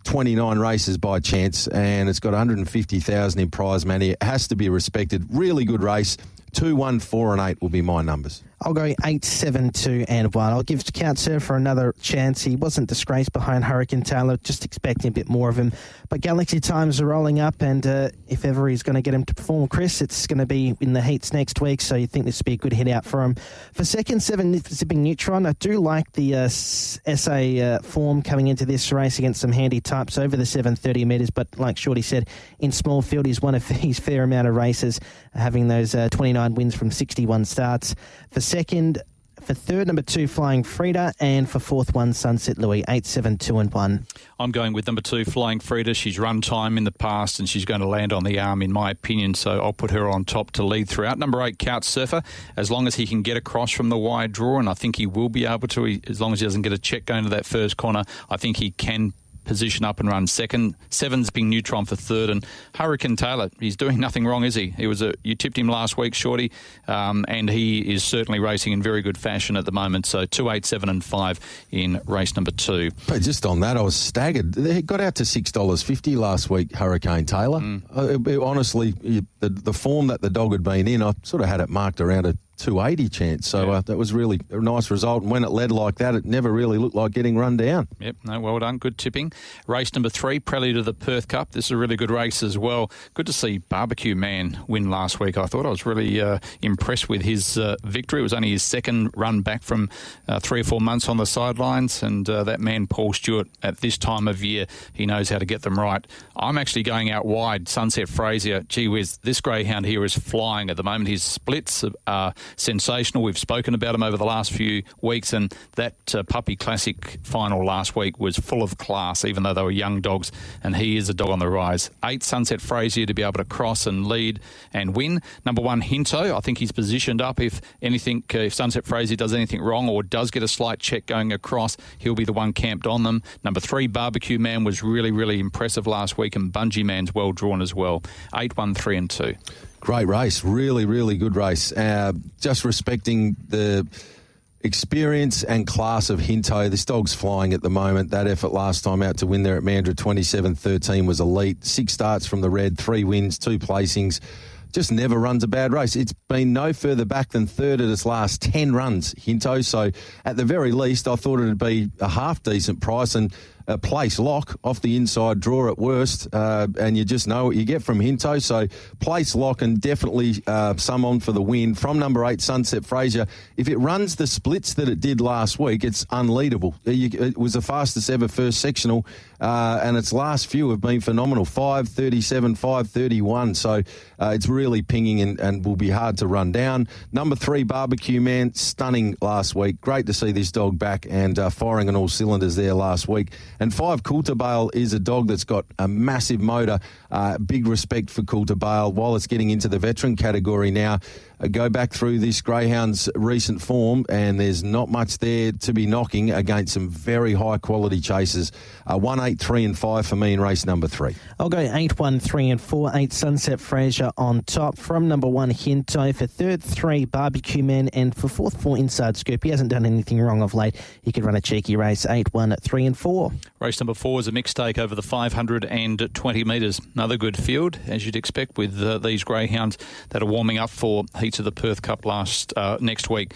29 races by chance, and it's got 150,000 in prize money. It has to be respected. Really good race. 2, 1, 4 and 8 will be my numbers. I'll go 8, 7, 2 and 1. I'll give Count Surfer another chance. He wasn't disgraced behind Hurricane Taylor, just expecting a bit more of him. But Galaxy times are rolling up, and if ever he's going to get him to perform, Chris, it's going to be in the heats next week, so you think this would be a good hit out for him. For second, 7 Zipping Neutron. I do like the SA form coming into this race against some handy types over the 730 metres, but like Shorty said, in small field, he's won his fair amount of races, having those 29 wins from 61 starts. For second, for third, number 2, Flying Frida, and for fourth one, Sunset Louis. 8, 7, 2 and 1. I'm going with number 2, Flying Frida. She's run time in the past and she's going to land on the arm, in my opinion, so I'll put her on top to lead throughout. Number 8, Couch Surfer, as long as he can get across from the wide draw, and I think he will be able to, as long as he doesn't get a check going to that first corner, I think he can position up and run second. 7 Zipping Neutron for third, and Hurricane Taylor, he's doing nothing wrong, is he? You tipped him last week, Shorty, and he is certainly racing in very good fashion at the moment. So 2, 8, 7 and 5 in race number 2. But just on that, I was staggered. They got out to $6.50 last week, Hurricane Taylor. Honestly, the form that the dog had been in, I sort of had it marked around a 280 chance. So that was really a nice result. And when it led like that, it never really looked like getting run down. Yep, no, well done. Good tipping. Race number 3, Prelude of the Perth Cup. This is a really good race as well. Good to see Barbecue Man win last week. I thought I was really impressed with his victory. It was only his second run back from 3 or 4 months on the sidelines. And that man, Paul Stewart, at this time of year, he knows how to get them right. I'm actually going out wide. Sunset Frazier, gee whiz, this greyhound here is flying at the moment. His splits are sensational. We've spoken about him over the last few weeks, and that Puppy Classic final last week was full of class, even though they were young dogs, and he is a dog on the rise. 8 Sunset Frazier to be able to cross and lead and win. Number 1 Hinto, I think he's positioned up. If Sunset Frazier does anything wrong or does get a slight check going across, he'll be the one camped on them. Number 3 Barbecue Man was really, really impressive last week, and Bungee Man's well drawn as well. 8, 1, 3 and 2. Great race. Really, really good race. Just respecting the experience and class of Hinto. This dog's flying at the moment. That effort last time out to win there at Mandurah 27-13 was elite. 6 starts from the red, 3 wins, 2 placings. Just never runs a bad race. It's been no further back than third at its last 10 runs, Hinto. So at the very least, I thought it'd be a half decent price and a place lock off the inside draw at worst, and you just know what you get from Hinto. So place lock and definitely some on for the win from number 8 Sunset Frazier. If it runs the splits that it did last week, it's unleadable. It was the fastest ever first sectional, and its last few have been phenomenal. 5:37, 5:31. So it's really pinging and will be hard to run down. Number 3 Barbecue Man, stunning last week. Great to see this dog back and firing on all cylinders there last week. And 5 Coulterbale is a dog that's got a massive motor. Big respect for Coulterbale. While it's getting into the veteran category now, go back through this greyhound's recent form, and there's not much there to be knocking against some very high quality chasers. 1, 8, 3 and 5 for me in race number 3. I'll go 8, 1, 3 and 4. 8 Sunset Frazier on top. From number 1 Hinto. For third, 3 Barbecue Man, and for fourth, 4 Inside Scoop. He hasn't done anything wrong of late. He could run a cheeky race. 8, 1, 3 and 4. Race number 4 is a mixed stake over the 520 metres. Another good field, as you'd expect, with these greyhounds that are warming up for heats of the Perth Cup next week.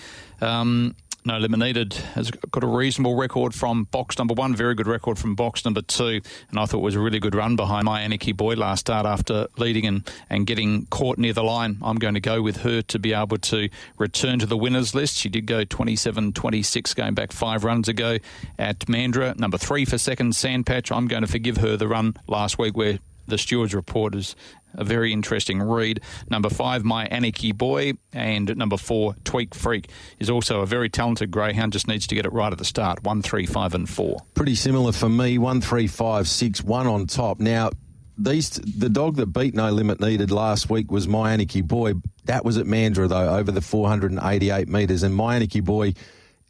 No Limit Needed has got a reasonable record from box number 1, very good record from box number 2, and I thought it was a really good run behind My Anarchy Boy last start after leading and getting caught near the line. I'm going to go with her to be able to return to the winners list. She did go 27-26 going back 5 runs ago at Mandurah. Number 3 for second, Sandpatch. I'm going to forgive her the run last week where the Stewards Report is a very interesting read. Number 5, My Anarchy Boy, and number 4, Tweak Freak, is also a very talented greyhound, just needs to get it right at the start. 1, 3, 5 and 4. Pretty similar for me, 1, 3, 5, 6, 1 on top. Now, the dog that beat No Limit Needed last week was My Anarchy Boy. That was at Mandurah, though, over the 488 metres, and My Anarchy Boy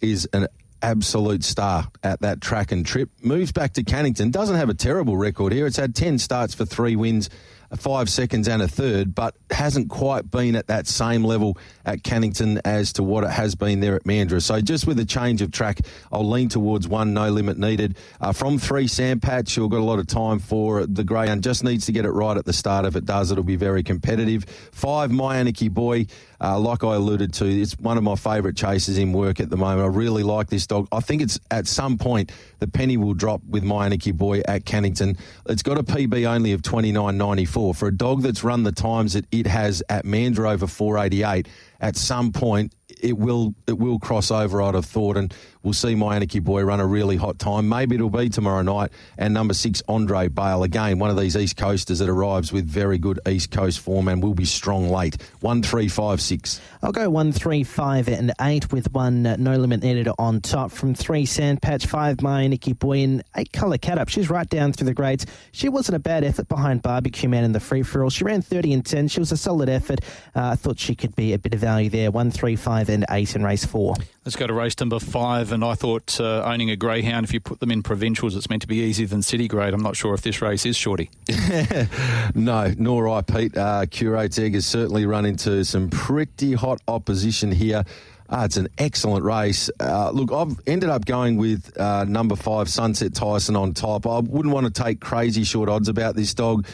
is an absolute star at that track and trip. Moves back to Cannington, doesn't have a terrible record here. It's had 10 starts for 3 wins, 5 seconds and a third, but hasn't quite been at that same level at Cannington as to what it has been there at Mandurah. So just with a change of track, I'll lean towards 1, No Limit Needed. From 3, Sandpatch, who I've got a lot of time for. The greyhound just needs to get it right at the start. If it does, it'll be very competitive. 5, My Anarchy Boy. Like I alluded to, it's one of my favourite chasers in work at the moment. I really like this dog. I think it's at some point the penny will drop with My Anarchy Boy at Cannington. It's got a PB only of 29.94. For a dog that's run the times that it has at Mandurah over 488, at some point it will cross over, I'd have thought, and we'll see My Anarchy Boy run a really hot time. Maybe it'll be tomorrow night. And number 6, Andre Bale, again, one of these East Coasters that arrives with very good East Coast form and will be strong late. 1, 3, 5, 6. I'll go 1, 3, 5 and 8 with 1 No Limit Needed on top. From 3, Sandpatch, 5, My Anarchy Boy, and 8, Colour Cat Up. She's right down through the grades. She wasn't a bad effort behind Barbecue Man in the free-for-all. She ran 30 and 10. She was a solid effort. I thought she could be a bit of value there. 1, 3, 5 and 8 in race 4. Let's go to race number 5, and I thought owning a greyhound, if you put them in provincials, it's meant to be easier than city grade. I'm not sure if this race is, Shorty. No, nor I, Pete. Curate's Egg has certainly run into some pretty hot opposition here. It's an excellent race. Look, I've ended up going with number 5, Sunset Tyson on top. I wouldn't want to take crazy short odds about this dog.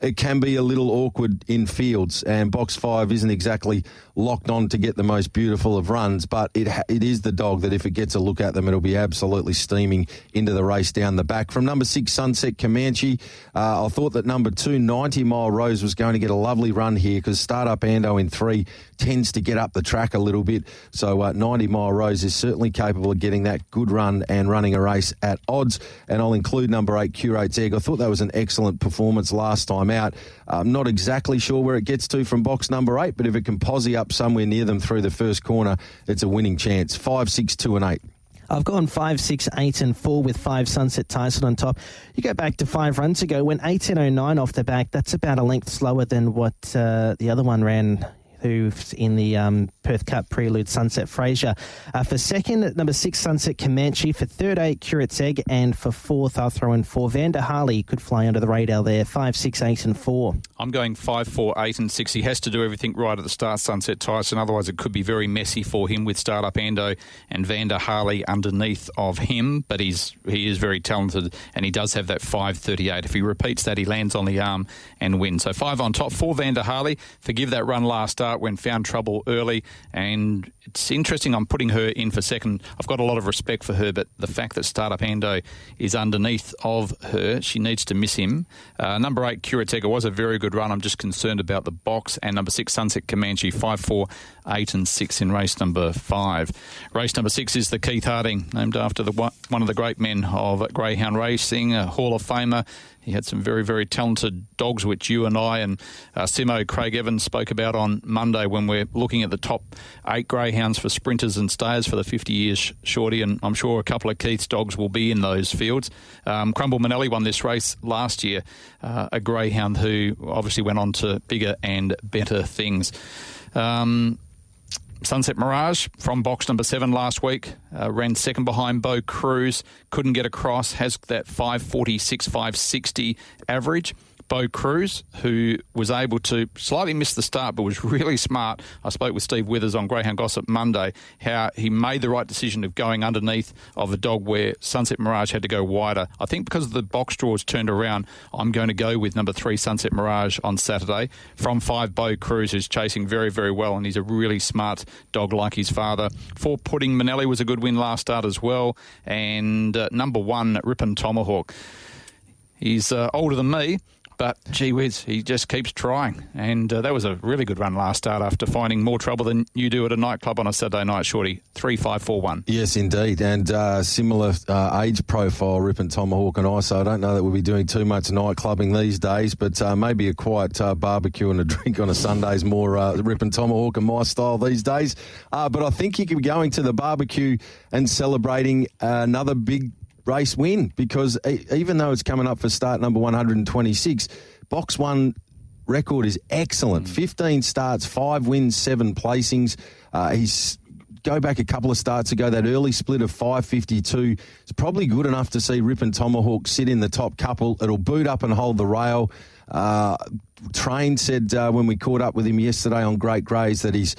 It can be a little awkward in fields, and box 5 isn't exactly locked on to get the most beautiful of runs, but it is the dog that if it gets a look at them, it'll be absolutely steaming into the race down the back. From number 6, Sunset Comanche, I thought that number 2, 90 Mile Rose, was going to get a lovely run here because Startup Ando in 3 tends to get up the track a little bit. So 90 Mile Rose is certainly capable of getting that good run and running a race at odds. And I'll include number 8, Curate's Egg. I thought that was an excellent performance last time out. I'm not exactly sure where it gets to from box number 8, but if it can posse up somewhere near them through the first corner, it's a winning chance. 5, 6, 2 and 8. I've gone 5, 6, 8 and 4 with 5 Sunset Tyson on top. You go back to 5 runs ago when 18.09 off the back. That's about a length slower than what the other one ran, who's in the Perth Cup Prelude, Sunset Fraser. For second, number 6, Sunset Comanche. For third, 8, Curate's Egg. And for fourth, I'll throw in 4, Vander Harley. Could fly under the radar there. 5, 6, 8 and 4. I'm going 5, 4, 8 and 6. He has to do everything right at the start, Sunset Tyson. Otherwise, it could be very messy for him with Startup Ando and Vander Harley underneath of him. But he is very talented, and he does have that 5.38. If he repeats that, he lands on the arm and wins. So 5 on top. 4, Vander Harley. Forgive that run last start when found trouble early, and it's interesting I'm putting her in for second. I've got a lot of respect for her, but the fact that Startup Ando is underneath of her, she needs to miss him. Number 8, Curate's Egg, was a very good run. I'm just concerned about the box. And number 6, Sunset Comanche, 5, 4, 8 and 6 in race number 5. Race number 6 is the Keith Harding, named after one of the great men of greyhound racing, a Hall of Famer. He had some very, very talented dogs, which you and I and Simo Craig Evans spoke about on Monday when we're looking at the top 8 greyhounds for sprinters and stayers for the 50 years, Shorty, and I'm sure a couple of Keith's dogs will be in those fields. Crumble Manelli won this race last year, a greyhound who obviously went on to bigger and better things. Sunset Mirage from box number 7 last week, ran second behind Beau Cruz, couldn't get across, has that 5.46, 5.60 average. Bo Cruz, who was able to slightly miss the start but was really smart. I spoke with Steve Withers on Greyhound Gossip Monday, how he made the right decision of going underneath of a dog where Sunset Mirage had to go wider. I think because the box draws turned around, I'm going to go with number 3 Sunset Mirage on Saturday. From 5 Bo Cruz, who's chasing very, very well, and he's a really smart dog like his father. 4 Pudding Manelli was a good win last start as well. And number 1 Ripon Tomahawk. He's older than me, but gee whiz, he just keeps trying. And that was a really good run last start after finding more trouble than you do at a nightclub on a Saturday night, Shorty. 3-5-4-1. Yes, indeed. And similar age profile, Ripon Tomahawk and I, so I don't know that we'll be doing too much nightclubbing these days, but maybe a quiet barbecue and a drink on a Sunday is more Ripon Tomahawk and my style these days. But I think you could be going to the barbecue and celebrating another big race win, because even though it's coming up for start number 126, Box 1 record is excellent. 15 starts, 5 wins, 7 placings. He's go back a couple of starts ago, that early split of 5.52 is probably good enough to see Ripon Tomahawk sit in the top couple. It'll boot up and hold the rail. Train said when we caught up with him yesterday on Great Greys that he's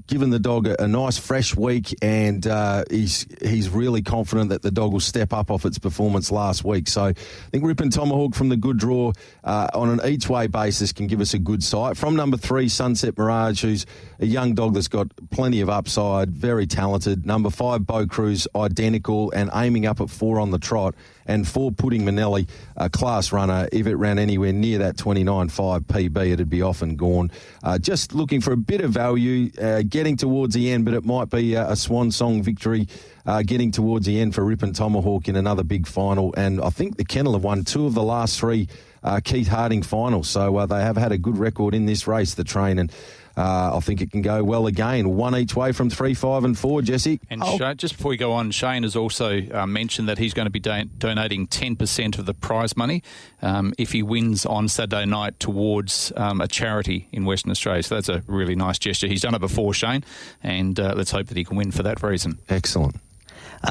given the dog a nice fresh week, and he's really confident that the dog will step up off its performance last week. So I think Ripon Tomahawk from the good draw on an each-way basis can give us a good sight. From number 3, Sunset Mirage, who's a young dog that's got plenty of upside, very talented. Number 5, Bo Cruz, identical and aiming up at 4 on the trot. And 4, Pudding Manelli, a class runner. If it ran anywhere near that 29.5 PB, it'd be off and gone. Just looking for a bit of value, getting towards the end, but it might be a swan song victory getting towards the end for Ripon Tomahawk in another big final. And I think the kennel have won 2 of the last 3 Keith Harding finals. So they have had a good record in this race, the Train, and I think it can go well again. 1 each way from 3, 5 and 4, Jesse. And just before we go on, Shane has also mentioned that he's going to be donating 10% of the prize money if he wins on Saturday night towards a charity in Western Australia. So that's a really nice gesture. He's done it before, Shane, and let's hope that he can win for that reason. Excellent.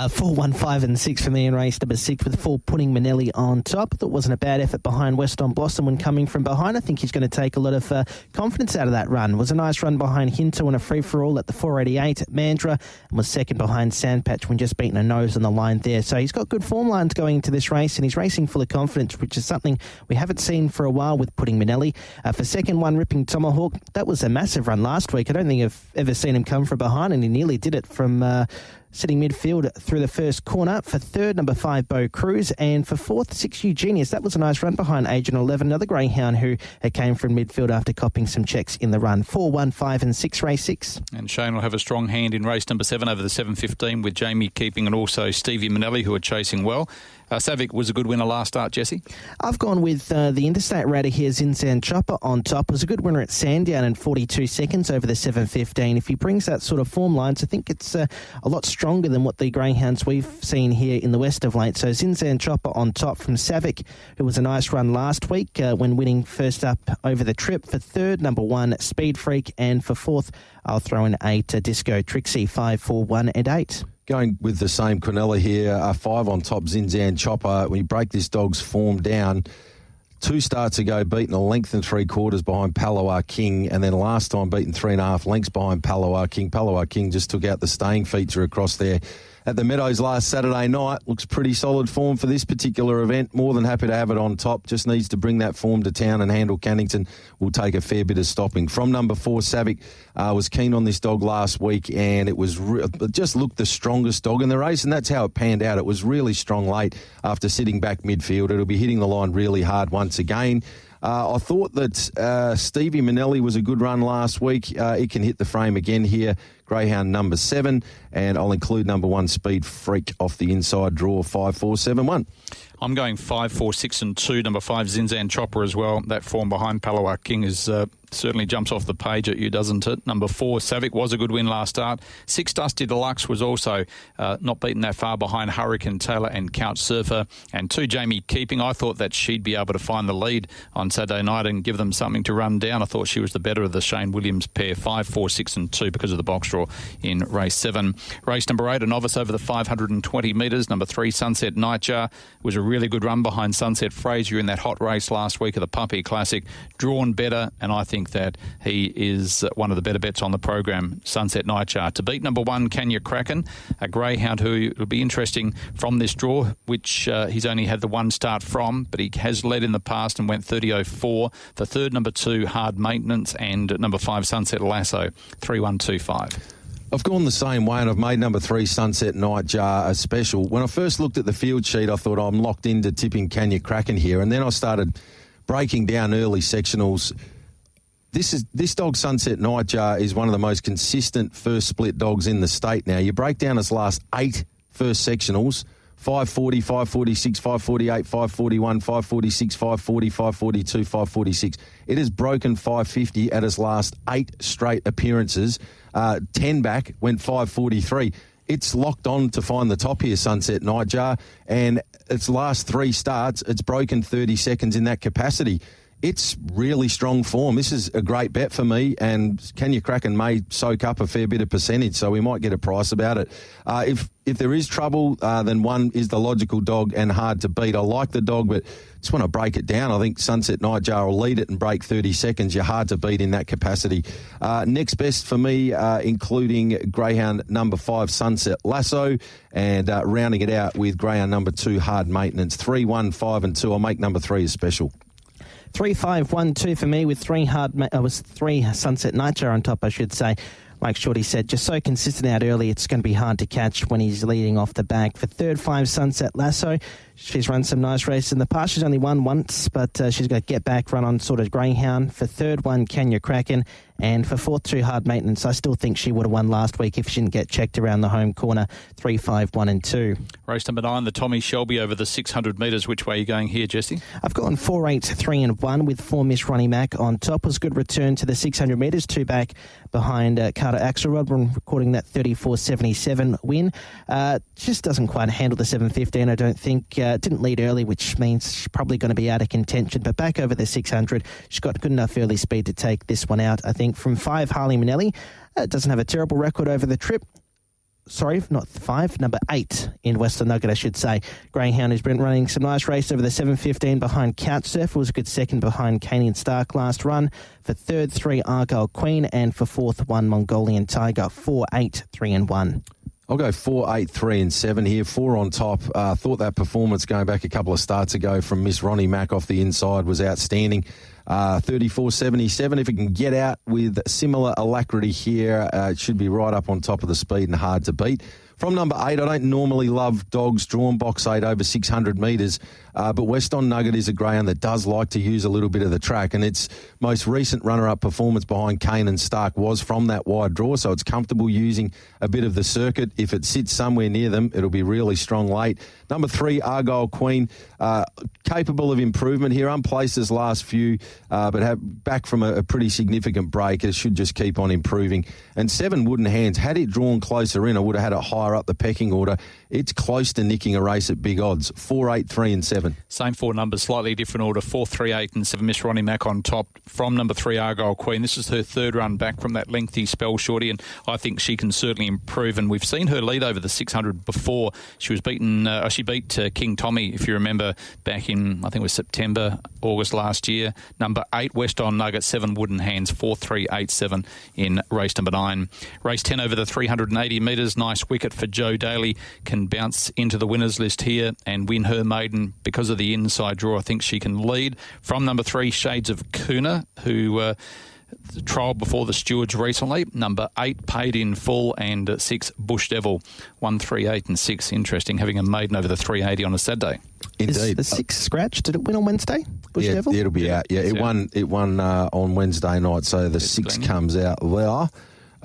4, 1, 5 and 6 for me in race number 6 with 4 Pudding Manelli on top. I thought it wasn't a bad effort behind West on Blossom when coming from behind. I think he's going to take a lot of confidence out of that run. It was a nice run behind Hinto in a free-for-all at the 488 at Mandurah, and was second behind Sandpatch when just beating a nose on the line there. So he's got good form lines going into this race, and he's racing full of confidence, which is something we haven't seen for a while with Pudding Manelli. For second one, Ripon Tomahawk, that was a massive run last week. I don't think I've ever seen him come from behind, and he nearly did it from sitting midfield through the first corner. For third, number 5, Bo Cruz. And for fourth, 6 Eugenius. That was a nice run behind Agent 11, another greyhound who came from midfield after copping some checks in the run. 4, 1, 5 and 6, race 6. And Shane will have a strong hand in race number 7 over the 7.15 with Jamie Keeping and also Stevie Manelli, who are chasing well. Savic was a good winner last start, Jesse. I've gone with the interstate ratter here, Zinzan Chopper on top. Was a good winner at Sandown in 42 seconds over the 7.15. If he brings that sort of form lines, I think it's a lot stronger than what the greyhounds we've seen here in the west of late. So Zinzan Chopper on top from Savic, who was a nice run last week when winning first up over the trip. For third, number 1, Speed Freak. And for fourth, I'll throw in 8, Disco Trixie. 5, 4, 1 and 8. Going with the same Quinella here, 5 on top, Zinzan Chopper. When you break this dog's form down, 2 starts ago, beaten a length and 3/4 behind Palawa King, and then last time beaten 3.5 lengths behind Palawa King. Palawa King just took out the staying feature across there at the Meadows last Saturday night. Looks pretty solid form for this particular event. More than happy to have it on top. Just needs to bring that form to town, and Handle Cannington will take a fair bit of stopping. From number 4, Savic was keen on this dog last week, and it was just looked the strongest dog in the race, and that's how it panned out. It was really strong late after sitting back midfield. It'll be hitting the line really hard once again. I thought that Stevie Manelli was a good run last week. It can hit the frame again here. Greyhound number 7, and I'll include number 1, Speed Freak, off the inside draw. 5, 4, 7, 1. I'm going 5, 4, 6 and 2. Number 5, Zinzan Chopper as well. That form behind Palawa King is certainly jumps off the page at you, doesn't it? Number 4, Savic, was a good win last start. 6, Dusty Deluxe, was also not beaten that far behind Hurricane Taylor and Couch Surfer. And 2, Jamie Keeping. I thought that she'd be able to find the lead on Saturday night and give them something to run down. I thought she was the better of the Shane Williams pair, 5, 4, 6 and 2 because of the box draw in race 7. Race number 8, a novice over the 520 metres. Number 3, Sunset Nightjar, was a really good run behind Sunset Fraser in that hot race last week of the Puppy Classic. Drawn better, and I think that he is one of the better bets on the program, Sunset Nightjar. To beat number 1, Kenya Kraken, a greyhound who will be interesting from this draw, which he's only had the one start from, but he has led in the past and went 30.04. For third, number 2, Hard Maintenance, and number 5, Sunset Lasso, 3-1-2-5. I've gone the same way, and I've made number 3, Sunset Nightjar, a special. When I first looked at the field sheet, I thought, I'm locked into tipping Kenya Kraken here, and then I started breaking down early sectionals. This dog, Sunset Nightjar, is one of the most consistent first split dogs in the state now. You break down its last 8 first sectionals, 540, 546, 548, 541, 546, 540, 542, 546. It has broken 550 at its last 8 straight appearances. 10 back, went 543. It's locked on to find the top here, Sunset Nightjar, and its last 3 starts, it's broken 30 seconds in that capacity. It's really strong form. This is a great bet for me, and Kenya Kraken may soak up a fair bit of percentage, so we might get a price about it. If there is trouble, then 1 is the logical dog and hard to beat. I like the dog, but just when I break it down, I think Sunset Nightjar will lead it and break 30 seconds. You're hard to beat in that capacity. Next best for me, including greyhound number 5, Sunset Lasso, and rounding it out with greyhound number 2, Hard Maintenance. 3, 1, 5 and 2. I'll make number 3 a special. 3, 5, 1, 2 for me, with 3 Sunset Nightjar on top, I should say. Like Shorty said, just so consistent out early, it's going to be hard to catch when he's leading off the back. For third, 5, Sunset Lasso. She's run some nice races in the past. She's only won once, but she's got to get back, run on sort of greyhound. For third, 1, Kenya Kraken. And for fourth, 2, Hard Maintenance. I still think she would have won last week if she didn't get checked around the home corner. 3, 5, 1 and 2. Race number 9, the Tommy Shelby over the 600 metres. Which way are you going here, Jesse? I've gone 4, 8, 3 and 1 with 4, Miss Ronnie Mack on top. Was good return to the 600 metres. 2 back behind Carter Axelrod when recording that 34.77 win. Just doesn't quite handle the 7.15, I don't think. Didn't lead early, which means she's probably going to be out of contention. But back over the 600, she's got good enough early speed to take this one out, I think. From 5, Harley Manelli. Doesn't have a terrible record over the trip. Sorry, not 5, number 8 in Western Nugget, I should say. Greyhound has been running some nice race over the 7.15 behind Couch Surfer. Was a good second behind Canyon Stark last run. For third, 3, Argyle Queen. And for fourth, 1, Mongolian Tiger. 4, 8, 3 and 1. I'll go 4, 8, 3 and 7 here. 4 on top. Thought that performance going back a couple of starts ago from Miss Ronnie Mack off the inside was outstanding. 34.77. If it can get out with similar alacrity here, it should be right up on top of the speed and hard to beat. From number 8, I don't normally love dogs drawn box 8 over 600 metres, but Weston Nugget is a greyhound that does like to use a little bit of the track, and its most recent runner-up performance behind Kane and Stark was from that wide draw, so it's comfortable using a bit of the circuit. If it sits somewhere near them, it'll be really strong late. Number 3, Argyle Queen, capable of improvement here, unplaced his last few, but back from a pretty significant break. It should just keep on improving. And 7, Wooden Hands, had it drawn closer in, I would have had it higher up the pecking order. It's close to nicking a race at big odds. 4, 8, 3 and 7. Same 4 numbers, slightly different order. 4, 3, 8 and 7. Miss Ronnie Mack on top from number 3, Argyle Queen. This is her third run back from that lengthy spell, Shorty, and I think she can certainly improve. And we've seen her lead over the 600 before. She was beaten. She beat King Tommy, if you remember, back in, I think it was September, August last year. Number 8, West on Nugget. 7, Wooden Hands. 4, 3, 8, 7 in race number 9. Race 10 over the 380 metres. Nice wicket for Joe Daly. Can bounce into the winners list here and win her maiden because of the inside draw. I think she can lead. From number 3, Shades of Kuna, who trialled before the stewards recently. Number 8, Paid in Full, and 6, Bush Devil. 1, 3, 8 and 6. Interesting, having a maiden over the 380 on a Saturday. Indeed. Is the 6 scratch? Did it win on Wednesday? Bush Devil? Yeah, it'll be out. Yeah, it won on Wednesday night, so the 6 comes out there.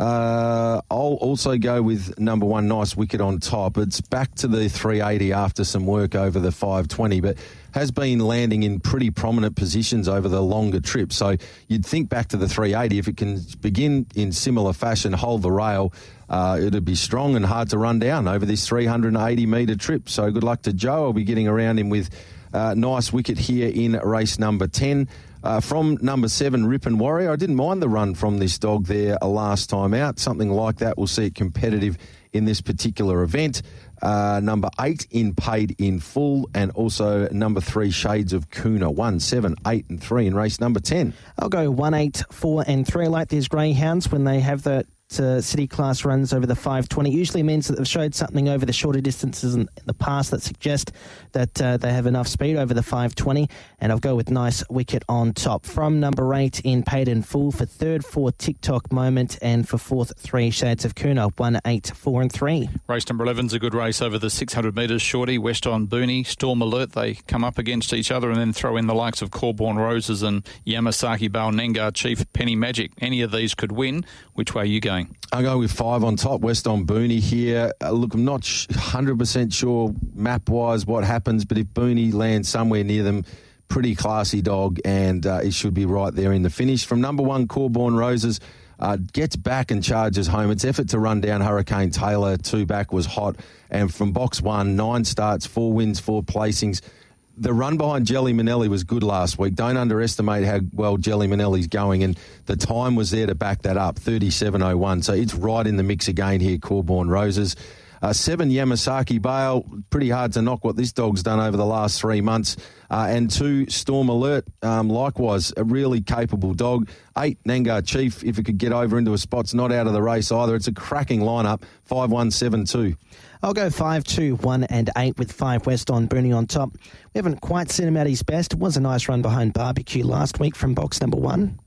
I'll also go with number 1, Nice Wicket on top. It's back to the 380 after some work over the 520, but has been landing in pretty prominent positions over the longer trip. So you'd think back to the 380, if it can begin in similar fashion, hold the rail, it'd be strong and hard to run down over this 380-metre trip. So good luck to Joe. I'll be getting around him with Nice Wicket here in race number 10. From number 7, Rip and Warrior. I didn't mind the run from this dog there last time out. Something like that will see it competitive in this particular event. Number 8, In Paid in Full, and also number 3, Shades of Kuna. 1, 7, 8 and 3 in race number 10. I'll go 1, 8, 4 and 3. I like these greyhounds when they have that city class runs over the 520. Usually means that they've showed something over the shorter distances in the past that suggest that they have enough speed over the 520, and I'll go with Nice Wicket on top. From number 8, In Paid in Full, for third, 4, TikTok Moment, and for fourth, 3, Shades of Kuna. 1, 8, 4 and 3. Race number 11's a good race over the 600 metres. Shorty, West on Booney, Storm Alert, they come up against each other and then throw in the likes of Corborn Roses and Yamasaki Bale, Nengar Chief, Penny Magic. Any of these could win. Which way are you going? I'll go with 5 on top, West on Booney here. Look, I'm not 100% sure map-wise what happens, but if Booney lands somewhere near them, pretty classy dog, and it should be right there in the finish. From number 1, Corborn Roses, gets back and charges home. Its effort to run down Hurricane Taylor 2 back was hot, and from box 1, 9 starts, 4 wins, 4 placings. The run behind Jelly Manelli was good last week. Don't underestimate how well Jelly Manelli's going, and the time was there to back that up, 37.01. So it's right in the mix again here, Corborn Roses. 7, Yamasaki Bale, pretty hard to knock what this dog's done over the last 3 months. And 2, Storm Alert, likewise, a really capable dog. 8, Nengar Chief, if it could get over into a spot, it's not out of the race either. It's a cracking lineup, 5, 1, 7, 2. I'll go 5, 2, 1 and 8 with 5, West on Booney on top. We haven't quite seen him at his best. It was a nice run behind Barbecue last week from box number 1.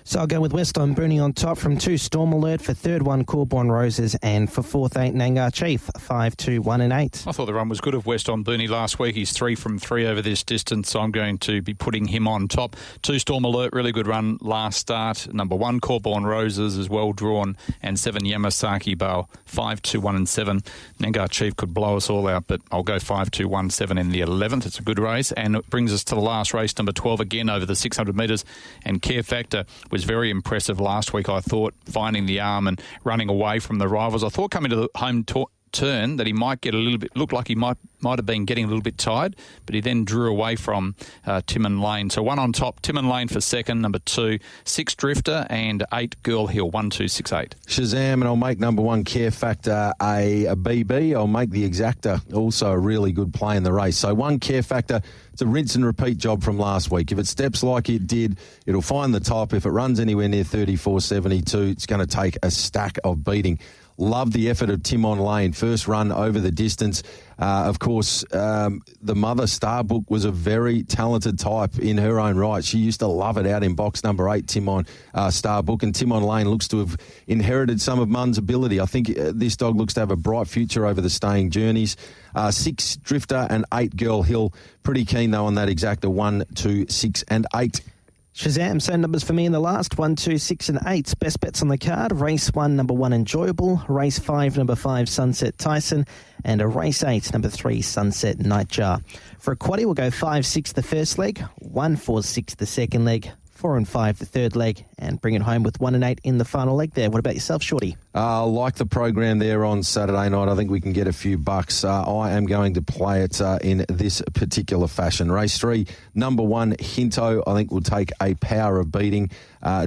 So I'll go with West on Booney on top. From 2, Storm Alert. For third, 1, Corborn Roses. And for fourth, 8, Nengar Chief. 5, 2, 1 and 8. I thought the run was good of West on Booney last week. He's 3 from 3 over this distance, so I'm going to be putting him on top. 2, Storm Alert, really good run last start. Number 1, Corborn Roses is well drawn. And 7, Yamasaki Bale. 5, 2, 1 and 7. Nengar Chief could blow us all out, but I'll go 5, 2, 1, 7 in the 11th. It's a good race. And it brings us to the last race, number 12, again over the 600 metres. And Care Factor was very impressive last week, I thought, finding the arm and running away from the rivals. I thought coming to the home turn that he might get a little bit, looked like he might have been getting a little bit tired, but he then drew away from Timon Lane. So 1 on top, Timon Lane for second, number 2, 6 Drifter, and 8 Girl Hill, 1, 2, 6, 8. Shazam, and I'll make number 1 Care Factor a BB. I'll make the Exacta also a really good play in the race. So 1 Care Factor, it's a rinse and repeat job from last week. If it steps like it did, it'll find the top. If it runs anywhere near 34.72, it's going to take a stack of beating. Love the effort of Timon Lane. First run over the distance. Of course, the mother Starbook was a very talented type in her own right. She used to love it out in box number 8, Timon Starbook. And Timon Lane looks to have inherited some of Mun's ability. I think this dog looks to have a bright future over the staying journeys. 6 Drifter and 8 Girl Hill. Pretty keen, though, on that Exacta 1, 2, 6 and 8. Shazam, same numbers for me in the last, 1, 2, 6 and 8. Best bets on the card. Race 1, number 1, Enjoyable. Race 5, number 5, Sunset Tyson. And a race 8, number 3, Sunset Nightjar. For a quaddie, we'll go 5, 6 the first leg, 1, 4, 6 the second leg, 4 and 5 the third leg, and bring it home with 1 and 8 in the final leg there. What about yourself, Shorty? Like the program there on Saturday night, I think we can get a few bucks. I am going to play it in this particular fashion. Race 3, number 1, Hinto, I think will take a power of beating.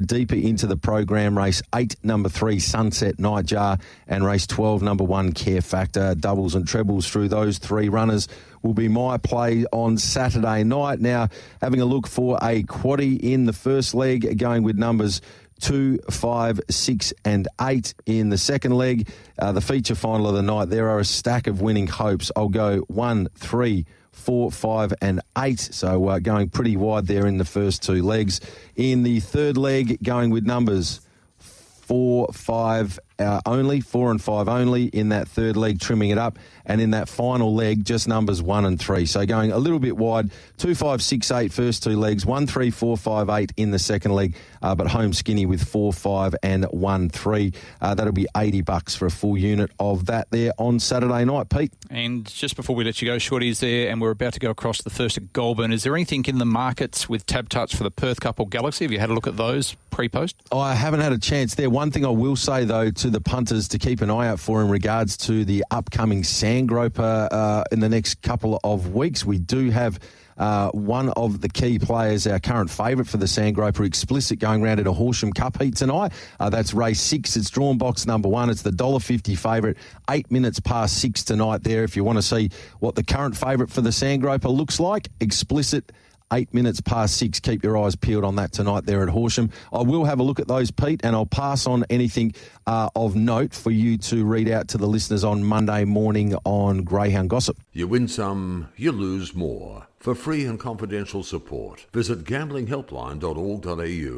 Deeper into the program, race 8, number 3, Sunset Nightjar, and race 12, number 1, Care Factor. Doubles and trebles through those 3 runners will be my play on Saturday night. Now, having a look for a quaddie in the first leg, going with numbers 2, 5, 6 and 8 in the second leg. The feature final of the night, there are a stack of winning hopes. I'll go 1, 3, 4, 5 and 8. So going pretty wide there in the first 2 legs. In the third leg, going with numbers 4, 4-5 only, 4 and 5 only in that third leg, trimming it up. And in that final leg, just numbers 1 and 3. So going a little bit wide, 2, 5, 6, 8 first two legs, 1, 3, 4, 5, 8 in the second leg, but home skinny with 4, 5 and 1, 3. That'll be $80 for a full unit of that there on Saturday night, Pete. And just before we let you go, Shorty's there, and we're about to go across the first at Goulburn. Is there anything in the markets with tab touch for the Perth Cup or Galaxy? Have you had a look at those pre-post? I haven't had a chance there. One thing I will say, though, to the punters to keep an eye out for in regards to the upcoming Sandgroper in the next couple of weeks. We do have one of the key players, our current favourite for the Sandgroper Explicit, going round at a Horsham Cup heat tonight. That's race 6. It's drawn box number 1. It's the $1.50 favourite. 8 minutes past 6 tonight there. If you want to see what the current favourite for the Sandgroper looks like, Explicit, 8 minutes past 6. Keep your eyes peeled on that tonight there at Horsham. I will have a look at those, Pete, and I'll pass on anything of note for you to read out to the listeners on Monday morning on Greyhound Gossip. You win some, you lose more. For free and confidential support, visit gamblinghelpline.org.au.